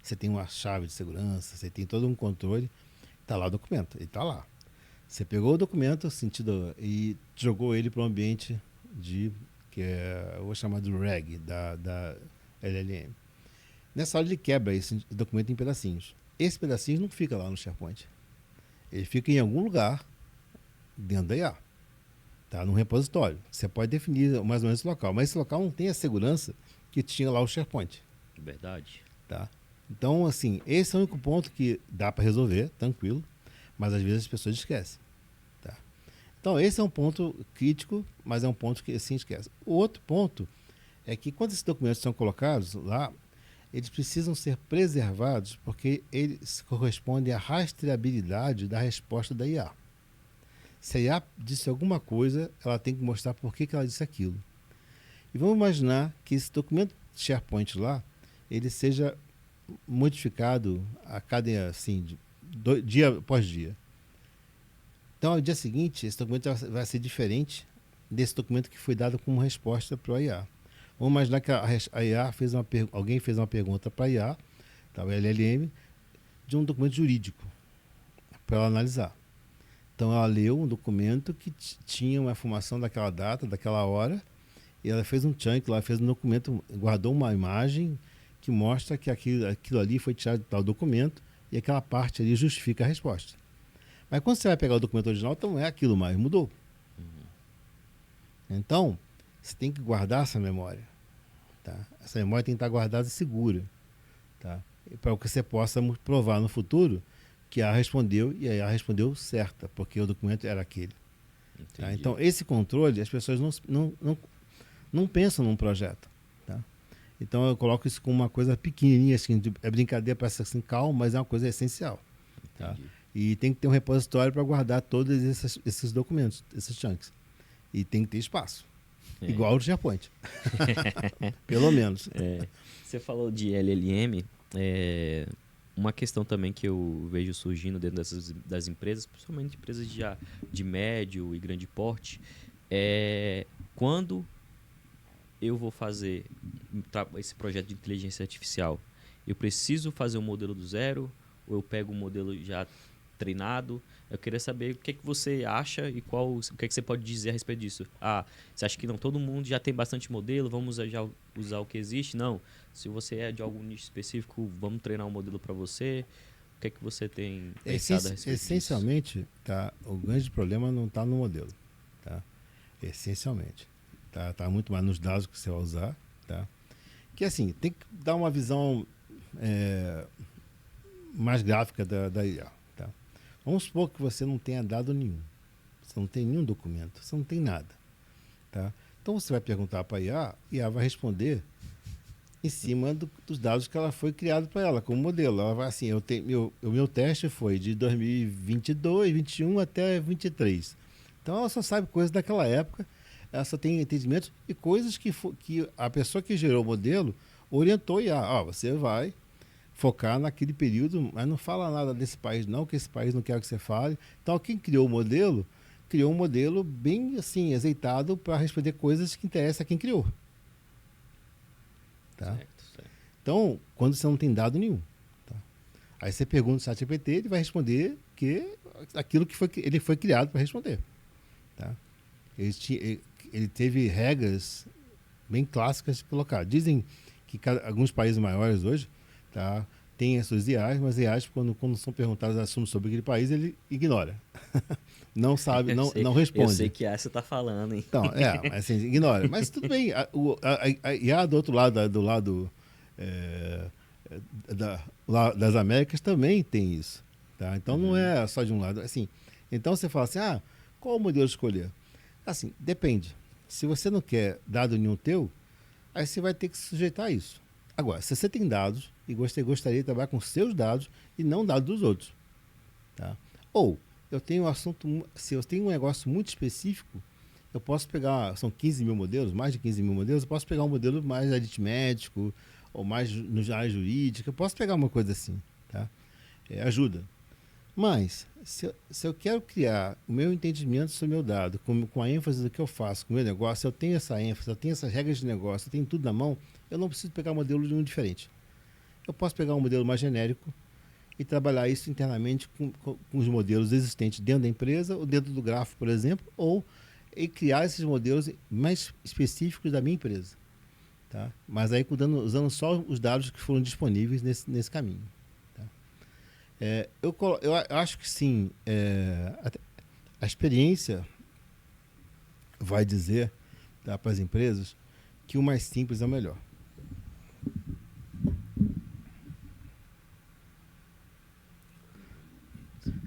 você tem uma chave de segurança, você tem todo um controle, está lá o documento, ele está lá. Você pegou o documento e jogou ele para um ambiente que eu vou chamar de RAG, da LLM. Nessa hora ele quebra esse documento em pedacinhos. Esse pedacinho não fica lá no SharePoint. Ele fica em algum lugar dentro da IA. tá? Num repositório. Você pode definir mais ou menos esse local, mas esse local não tem a segurança que tinha lá o SharePoint. Verdade. Tá? Então, assim, esse é o único ponto que dá para resolver, tranquilo, mas às vezes as pessoas esquecem. Tá? Então, esse é um ponto crítico, mas é um ponto que sim esquece. O outro ponto é que quando esses documentos são colocados lá, eles precisam ser preservados porque eles correspondem à rastreabilidade da resposta da IA. Se a IA disse alguma coisa, ela tem que mostrar por que ela disse aquilo. E vamos imaginar que esse documento de SharePoint lá, ele seja modificado a cada, assim, dia após dia. Então, no dia seguinte, esse documento vai ser diferente desse documento que foi dado como resposta para a IA. Vamos imaginar que a IA alguém fez uma pergunta para a IA, tá, o LLM, de um documento jurídico para ela analisar. Então, ela leu um documento que tinha uma informação daquela data, daquela hora, e ela fez um chunk, ela fez um documento, guardou uma imagem que mostra que aquilo ali foi tirado de tal documento e aquela parte ali justifica a resposta. Mas quando você vai pegar o documento original, então não é aquilo mais, mudou. Então, você tem que guardar essa memória. Tá? Essa memória tem que estar guardada e segura. Tá? Para que você possa provar no futuro que a respondeu e a IA respondeu certa, porque o documento era aquele. Tá? Então, esse controle, as pessoas não pensam num projeto. Tá? Então, eu coloco isso como uma coisa pequenininha, assim, é brincadeira, parece assim, calma, mas é uma coisa essencial. Tá? E tem que ter um repositório para guardar todos esses documentos, esses chunks. E tem que ter espaço. Igual o SharePoint. Pelo menos. Você falou de LLM. Uma questão também que eu vejo surgindo dentro das empresas, principalmente empresas de médio e grande porte, é quando eu vou fazer esse projeto de inteligência artificial, eu preciso fazer um modelo do zero ou eu pego um modelo já treinado? Eu queria saber o que você acha e o que você pode dizer a respeito disso. Você acha que não, todo mundo já tem bastante modelo, vamos já usar o que existe? Não. Se você é de algum nicho específico, vamos treinar um modelo para você. O que você tem pensado a respeito essencialmente, disso? Tá, o grande problema não está no modelo. Tá? Essencialmente. Tá muito mais nos dados que você vai usar. Tá? Que assim, tem que dar uma visão mais gráfica da IA. Vamos supor que você não tenha dado nenhum. Você não tem nenhum documento. Você não tem nada. Tá? Então você vai perguntar para a IA e a IA vai responder em cima dos dados que ela foi criado para ela, como modelo. Ela vai assim, o meu teste foi de 2022, 21 até 23. Então ela só sabe coisas daquela época, ela só tem entendimentos e coisas que a pessoa que gerou o modelo orientou a IA. Você vai focar naquele período, mas não fala nada desse país não, que esse país não quer que você fale. Então, quem criou um modelo bem assim, azeitado para responder coisas que interessam a quem criou. Tá? Certo. Então, quando você não tem dado nenhum. Tá? Aí você pergunta no ChatGPT, ele vai responder aquilo que ele foi criado para responder. Tá? Ele teve regras bem clássicas de colocar. Dizem que alguns países maiores hoje, tá, tem as suas IAs, mas IAs, quando são perguntados assuntos sobre aquele país, ele ignora. Não sabe, não responde. Eu sei que você está falando, hein? Então, mas assim, ignora. Mas tudo bem, a IA do outro lado, das Américas também tem isso. Tá? Então não é só de um lado. Assim, então você fala assim, qual o modelo escolher? Assim, depende. Se você não quer dado nenhum teu, aí você vai ter que se sujeitar a isso. Agora, se você tem dados e gostaria de trabalhar com seus dados e não dados dos outros. Tá? Ou, se eu tenho um negócio muito específico, eu posso pegar, são 15 mil modelos, mais de 15 mil modelos, eu posso pegar um modelo mais aritmético, ou mais na área jurídica, eu posso pegar uma coisa assim. Tá? Ajuda. Mas, se eu quero criar o meu entendimento sobre o meu dado, com a ênfase do que eu faço com o meu negócio, eu tenho essa ênfase, eu tenho essas regras de negócio, eu tenho tudo na mão, eu não preciso pegar um modelo de um diferente. Eu posso pegar um modelo mais genérico e trabalhar isso internamente com os modelos existentes dentro da empresa, ou dentro do Grafo, por exemplo, e criar esses modelos mais específicos da minha empresa. Tá? Mas aí usando só os dados que foram disponíveis nesse caminho. Eu acho que sim, a experiência vai dizer, tá, para as empresas que o mais simples é o melhor.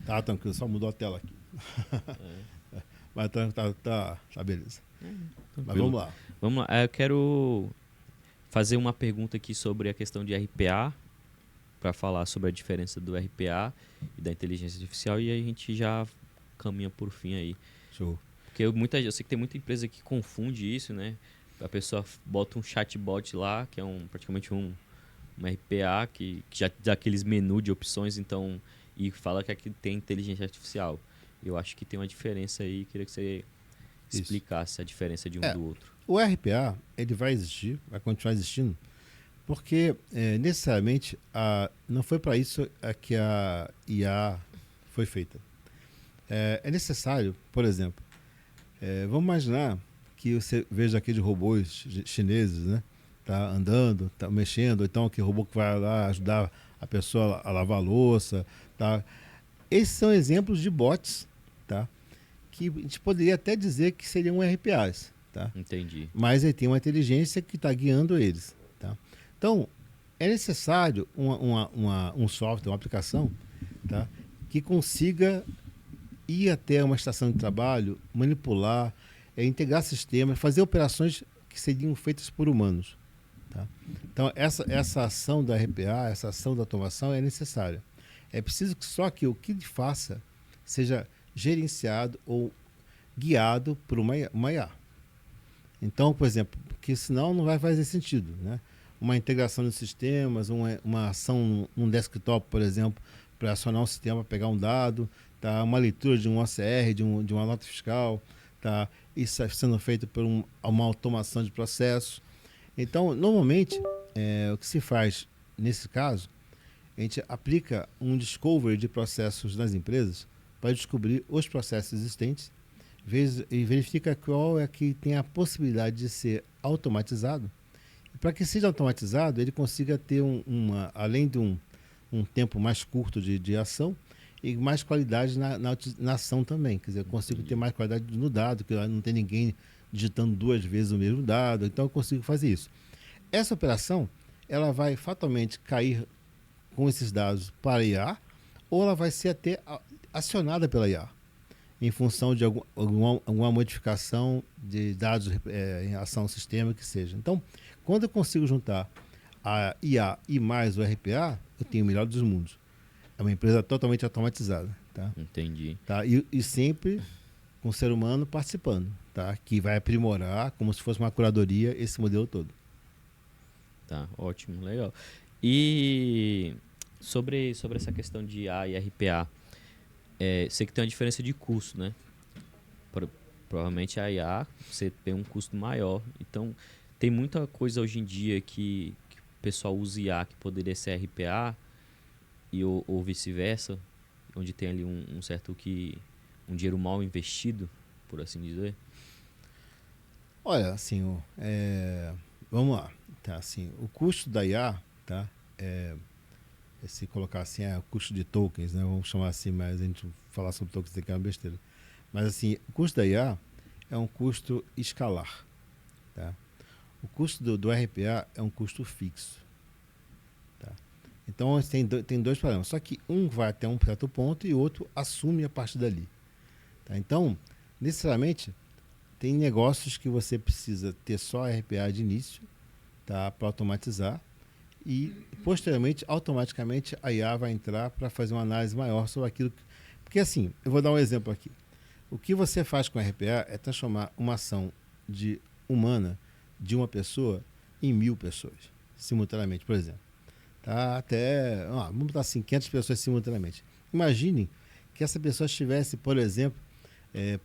Tá tranquilo, só mudou a tela aqui. Mas tá beleza. Mas vamos lá. Vamos lá. Eu quero fazer uma pergunta aqui sobre a questão de RPA, para falar sobre a diferença do RPA e da inteligência artificial, e aí a gente já caminha por fim aí. Show. Porque eu sei que tem muita empresa que confunde isso, né? A pessoa bota um chatbot lá, que é praticamente um RPA, que já dá aqueles menus de opções, então, e fala que aqui tem inteligência artificial. Eu acho que tem uma diferença aí, queria que você explicasse a diferença de um do outro. O RPA, ele vai existir, vai continuar existindo, porque necessariamente não foi para isso que a IA foi feita. É necessário, por exemplo, vamos imaginar que você veja aqueles robôs chineses, né? Tá andando, tá mexendo, ou então aquele robô que vai lá ajudar a pessoa a lavar a louça, tá? Esses são exemplos de bots, tá? Que a gente poderia até dizer que seriam RPAs, tá? Entendi. Mas ele tem uma inteligência que está guiando eles, tá? Então, é necessário um software, uma aplicação, tá? Que consiga ir até uma estação de trabalho, manipular, integrar sistemas, fazer operações que seriam feitas por humanos, tá? Então, essa ação da RPA, essa ação da automação é necessária. É preciso que o que ele faça seja gerenciado ou guiado por uma IA. Então, por exemplo, porque senão não vai fazer sentido, né? Uma integração de sistemas, uma ação num desktop, por exemplo, para acionar um sistema, pegar um dado, tá? Uma leitura de um OCR, de uma nota fiscal, tá? Isso sendo feito por uma automação de processo. Então, normalmente, o que se faz nesse caso, a gente aplica um discovery de processos nas empresas para descobrir os processos existentes e verifica qual é que tem a possibilidade de ser automatizado. E para que seja automatizado, ele consiga ter além de um tempo mais curto de ação, e mais qualidade na ação também. Quer dizer, eu consigo ter mais qualidade no dado, que não tem ninguém digitando 2 vezes o mesmo dado, então eu consigo fazer isso. Essa operação, ela vai fatalmente cair com esses dados para a IA, ou ela vai ser até acionada pela IA, em função de alguma modificação de dados em ação ao sistema, que seja. Então, quando eu consigo juntar a IA e mais o RPA, eu tenho o melhor dos mundos. É uma empresa totalmente automatizada. Tá? Entendi. Tá? E sempre com o ser humano participando, tá? Que vai aprimorar, como se fosse uma curadoria, esse modelo todo. Tá, ótimo, legal. E sobre essa questão de IA e RPA, sei que tem uma diferença de custo, né? Provavelmente a IA você tem um custo maior. Então, tem muita coisa hoje em dia que o pessoal usa IA que poderia ser RPA ou vice-versa, onde tem ali um certo um dinheiro mal investido, por assim dizer. Olha, assim, vamos lá. Tá, assim, o custo da IA, tá? Se colocar assim, o custo de tokens, né? Vamos chamar assim, mas a gente falar sobre tokens aqui é uma besteira. Mas assim, o custo da IA é um custo escalar, tá? O custo do RPA é um custo fixo, tá? Então tem 2 problemas, só que um vai até um certo ponto e o outro assume a partir dali, tá? Então, necessariamente, tem negócios que você precisa ter só RPA de início, tá? Para automatizar. E, posteriormente, automaticamente, a IA vai entrar para fazer uma análise maior sobre aquilo. Porque, assim, eu vou dar um exemplo aqui. O que você faz com RPA é transformar uma ação humana de uma pessoa em 1000 pessoas, simultaneamente, por exemplo. Tá? Vamos botar assim, 500 pessoas simultaneamente. Imagine que essa pessoa estivesse, por exemplo,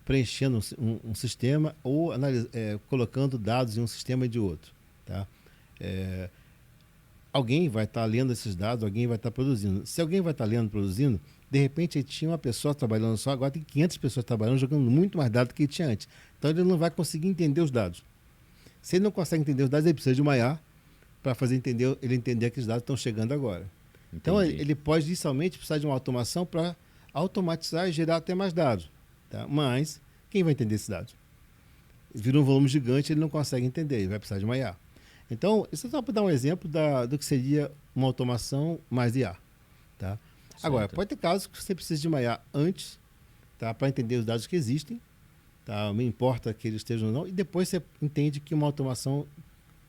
preenchendo um sistema ou colocando dados em um sistema e de outro. Tá? Alguém vai estar lendo esses dados, alguém vai estar produzindo. Se alguém vai estar lendo e produzindo, de repente ele tinha uma pessoa trabalhando só, agora tem 500 pessoas trabalhando, jogando muito mais dados do que ele tinha antes. Então ele não vai conseguir entender os dados. Se ele não consegue entender os dados, ele precisa de uma IA para ele entender que os dados estão chegando agora. Entendi. Então ele pode inicialmente precisar de uma automação para automatizar e gerar até mais dados. Tá? Mas quem vai entender esses dados? vira um volume gigante, ele não consegue entender, ele vai precisar de uma IA. Então, isso é só para dar um exemplo do que seria uma automação mais IA. Tá? Agora, pode ter casos que você precisa de uma IA antes, tá? Para entender os dados que existem, tá? Não importa que eles estejam ou não, e depois você entende que uma automação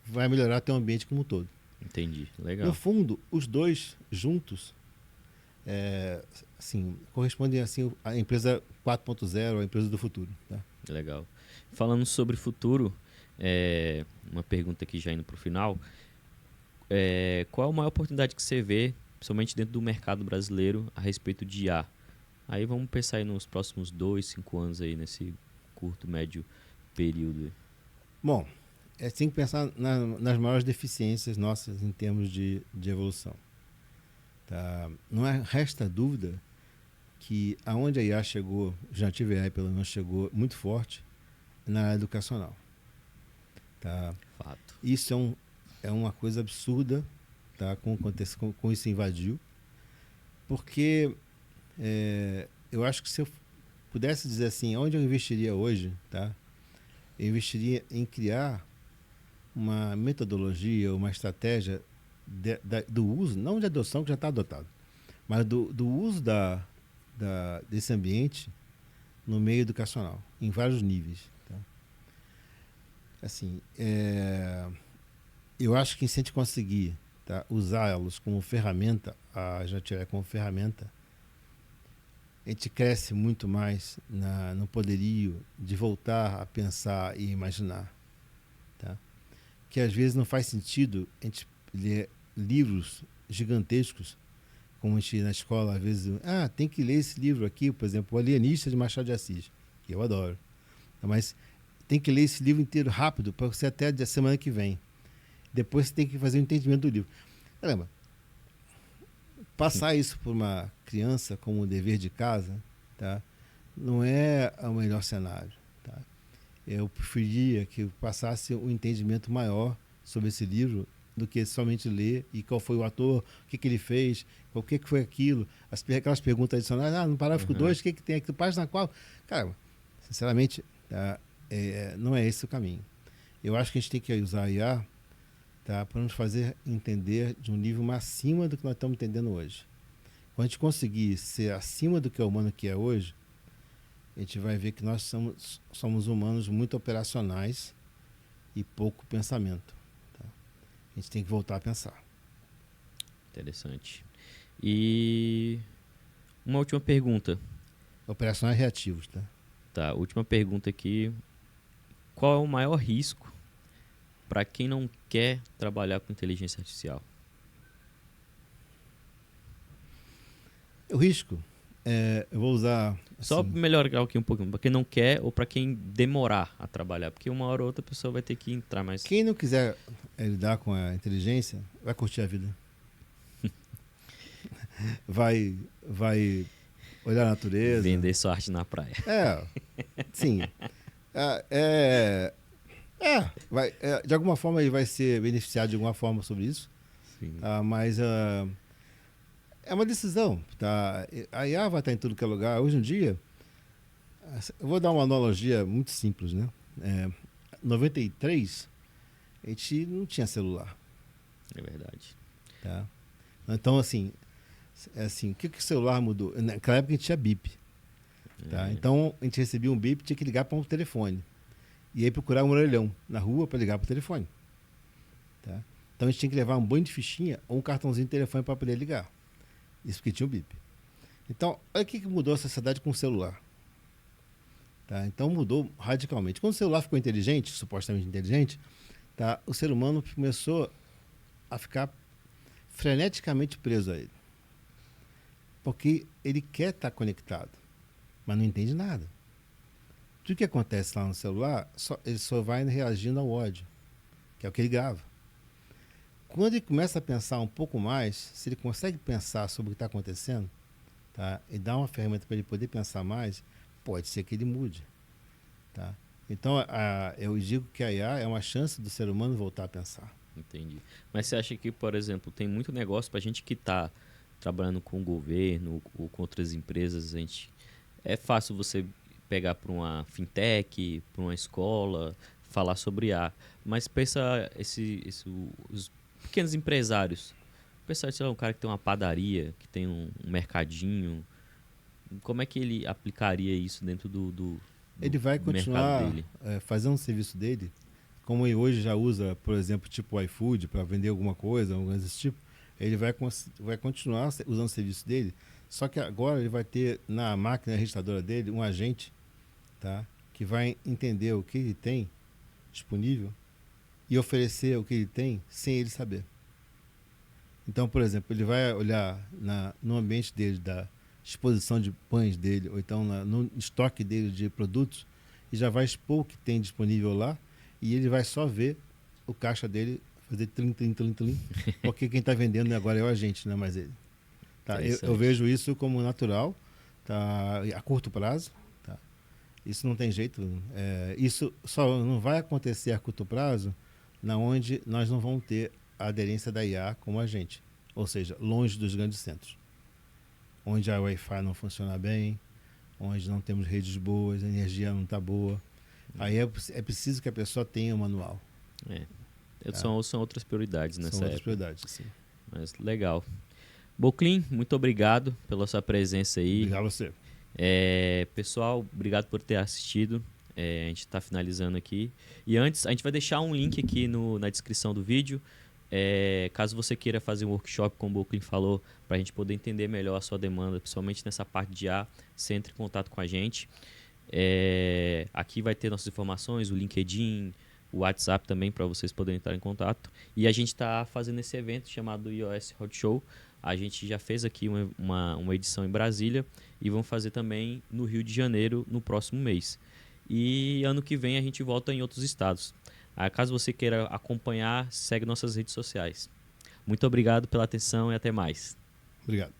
vai melhorar teu ambiente como um todo. Entendi, legal. No fundo, os dois juntos assim, correspondem assim, à empresa 4.0, a empresa do futuro. Tá? Legal. Falando sobre futuro, uma pergunta aqui já indo para o final. Qual a maior oportunidade que você vê, principalmente dentro do mercado brasileiro, a respeito de IA? Aí vamos pensar aí nos próximos 2, 5 anos aí, nesse curto, médio período. Bom, tem que pensar nas maiores deficiências nossas em termos de evolução. Tá? Não resta dúvida que aonde a IA chegou, já tive AI pelo menos chegou muito forte, na área educacional. Tá? Fato. Isso é uma coisa absurda, tá? Com isso invadiu, porque eu acho que se eu pudesse dizer assim, onde eu investiria hoje, tá? Eu investiria em criar uma metodologia, uma estratégia do uso, não de adoção, que já está adotado, mas do uso desse ambiente no meio educacional, em vários níveis. Tá? Assim, eu acho que se a gente conseguir, tá, usá-los como ferramenta, já tiver como ferramenta, a gente cresce muito mais no poderio de voltar a pensar e imaginar. Tá? Que às vezes não faz sentido a gente ler livros gigantescos, como a gente na escola, às vezes, tem que ler esse livro aqui, por exemplo, O Alienista de Machado de Assis, que eu adoro. Mas tem que ler esse livro inteiro rápido para você até a semana que vem. Depois você tem que fazer o entendimento do livro. Caramba, passar isso por uma criança como um dever de casa, tá, não é o melhor cenário. Tá? Eu preferia que passasse um entendimento maior sobre esse livro do que somente ler e qual foi o ator, o que ele fez, o que foi aquilo, aquelas perguntas adicionais, no parágrafo 2, o que tem aqui, página qual? Cara, sinceramente, tá, não é esse o caminho. Eu acho que a gente tem que usar a IA, tá, para nos fazer entender de um nível mais acima do que nós estamos entendendo hoje. Quando a gente conseguir ser acima do que o humano que é hoje, a gente vai ver que nós somos humanos muito operacionais e pouco pensamento. Tá? A gente tem que voltar a pensar. Interessante. E uma última pergunta. Operacionais reativos, tá? Tá, última pergunta aqui. Qual é o maior risco para quem não quer trabalhar com inteligência artificial? O risco, eu vou usar... Assim, só melhorar aqui um pouquinho. Para quem não quer ou para quem demorar a trabalhar. Porque uma hora ou outra pessoa vai ter que entrar mais... Quem não quiser lidar com a inteligência, vai curtir a vida. vai olhar a natureza. Vender sua arte na praia. Sim. De alguma forma ele vai ser beneficiado de alguma forma sobre isso. Sim. Mas é uma decisão. Tá? A IA vai estar em tudo que é lugar. Hoje em dia, eu vou dar uma analogia muito simples. Né? 93, a gente não tinha celular. É verdade. Tá? Então, assim, o que o celular mudou? Naquela época a gente tinha bip. Tá? Então, a gente recebia um bip, tinha que ligar para um telefone. E aí procurar um orelhão na rua para ligar para o telefone. Tá? Então, a gente tinha que levar um banho de fichinha ou um cartãozinho de telefone para poder ligar. Isso porque tinha um bip. Então, olha o que mudou a sociedade com o celular. Tá? Então, mudou radicalmente. Quando o celular ficou inteligente, supostamente inteligente, tá? O ser humano começou a ficar freneticamente preso a ele. Porque ele quer estar conectado, mas não entende nada. Tudo que acontece lá no celular, ele só vai reagindo ao ódio, que é o que ele grava. Quando ele começa a pensar um pouco mais, se ele consegue pensar sobre o que está acontecendo, tá, e dá uma ferramenta para ele poder pensar mais, pode ser que ele mude. Tá? Então, eu digo que a IA é uma chance do ser humano voltar a pensar. Entendi. Mas você acha que, por exemplo, tem muito negócio para a gente que está trabalhando com o governo ou com outras empresas, é fácil você pegar para uma fintech, para uma escola, falar sobre IA. Mas pensa os pequenos empresários. Pensa, sei lá, um cara que tem uma padaria, que tem um mercadinho. Como é que ele aplicaria isso dentro do Ele vai mercado continuar dele? fazendo o serviço dele, como ele hoje já usa, por exemplo, tipo o iFood para vender alguma coisa, alguma coisa desse tipo. Ele vai continuar usando o serviço dele, só que agora ele vai ter na máquina registradora dele um agente, tá, que vai entender o que ele tem disponível e oferecer o que ele tem sem ele saber. Então, por exemplo, ele vai olhar no ambiente dele, da exposição de pães dele, ou então no estoque dele de produtos, e já vai expor o que tem disponível lá, e ele vai só ver o caixa dele fazer tlim, tlim, tlim, tlim, porque quem está vendendo agora é o agente, não é mais ele. Tá? Eu vejo isso como natural, tá? A curto prazo. Tá? Isso não tem jeito. Isso só não vai acontecer a curto prazo na onde nós não vamos ter a aderência da IA como agente, ou seja, longe dos grandes centros, onde a Wi-Fi não funciona bem, onde não temos redes boas, a energia não está boa. Aí é preciso que a pessoa tenha um manual. São outras prioridades nessa São outras época. prioridades, sim. Mas legal. Boclin, muito obrigado pela sua presença aí. Obrigado a você. Pessoal, obrigado por ter assistido. A gente está finalizando aqui. E antes, a gente vai deixar um link aqui na descrição do vídeo. Caso você queira fazer um workshop, como o Boclin falou, para a gente poder entender melhor a sua demanda, principalmente nessa parte de IA, você entre em contato com a gente. Aqui vai ter nossas informações, o LinkedIn, o WhatsApp também, para vocês poderem entrar em contato. E a gente está fazendo esse evento chamado iOS Roadshow. A gente já fez aqui uma edição em Brasília e vamos fazer também no Rio de Janeiro no próximo mês. E ano que vem a gente volta em outros estados. Caso você queira acompanhar, segue nossas redes sociais. Muito obrigado pela atenção e até mais. Obrigado.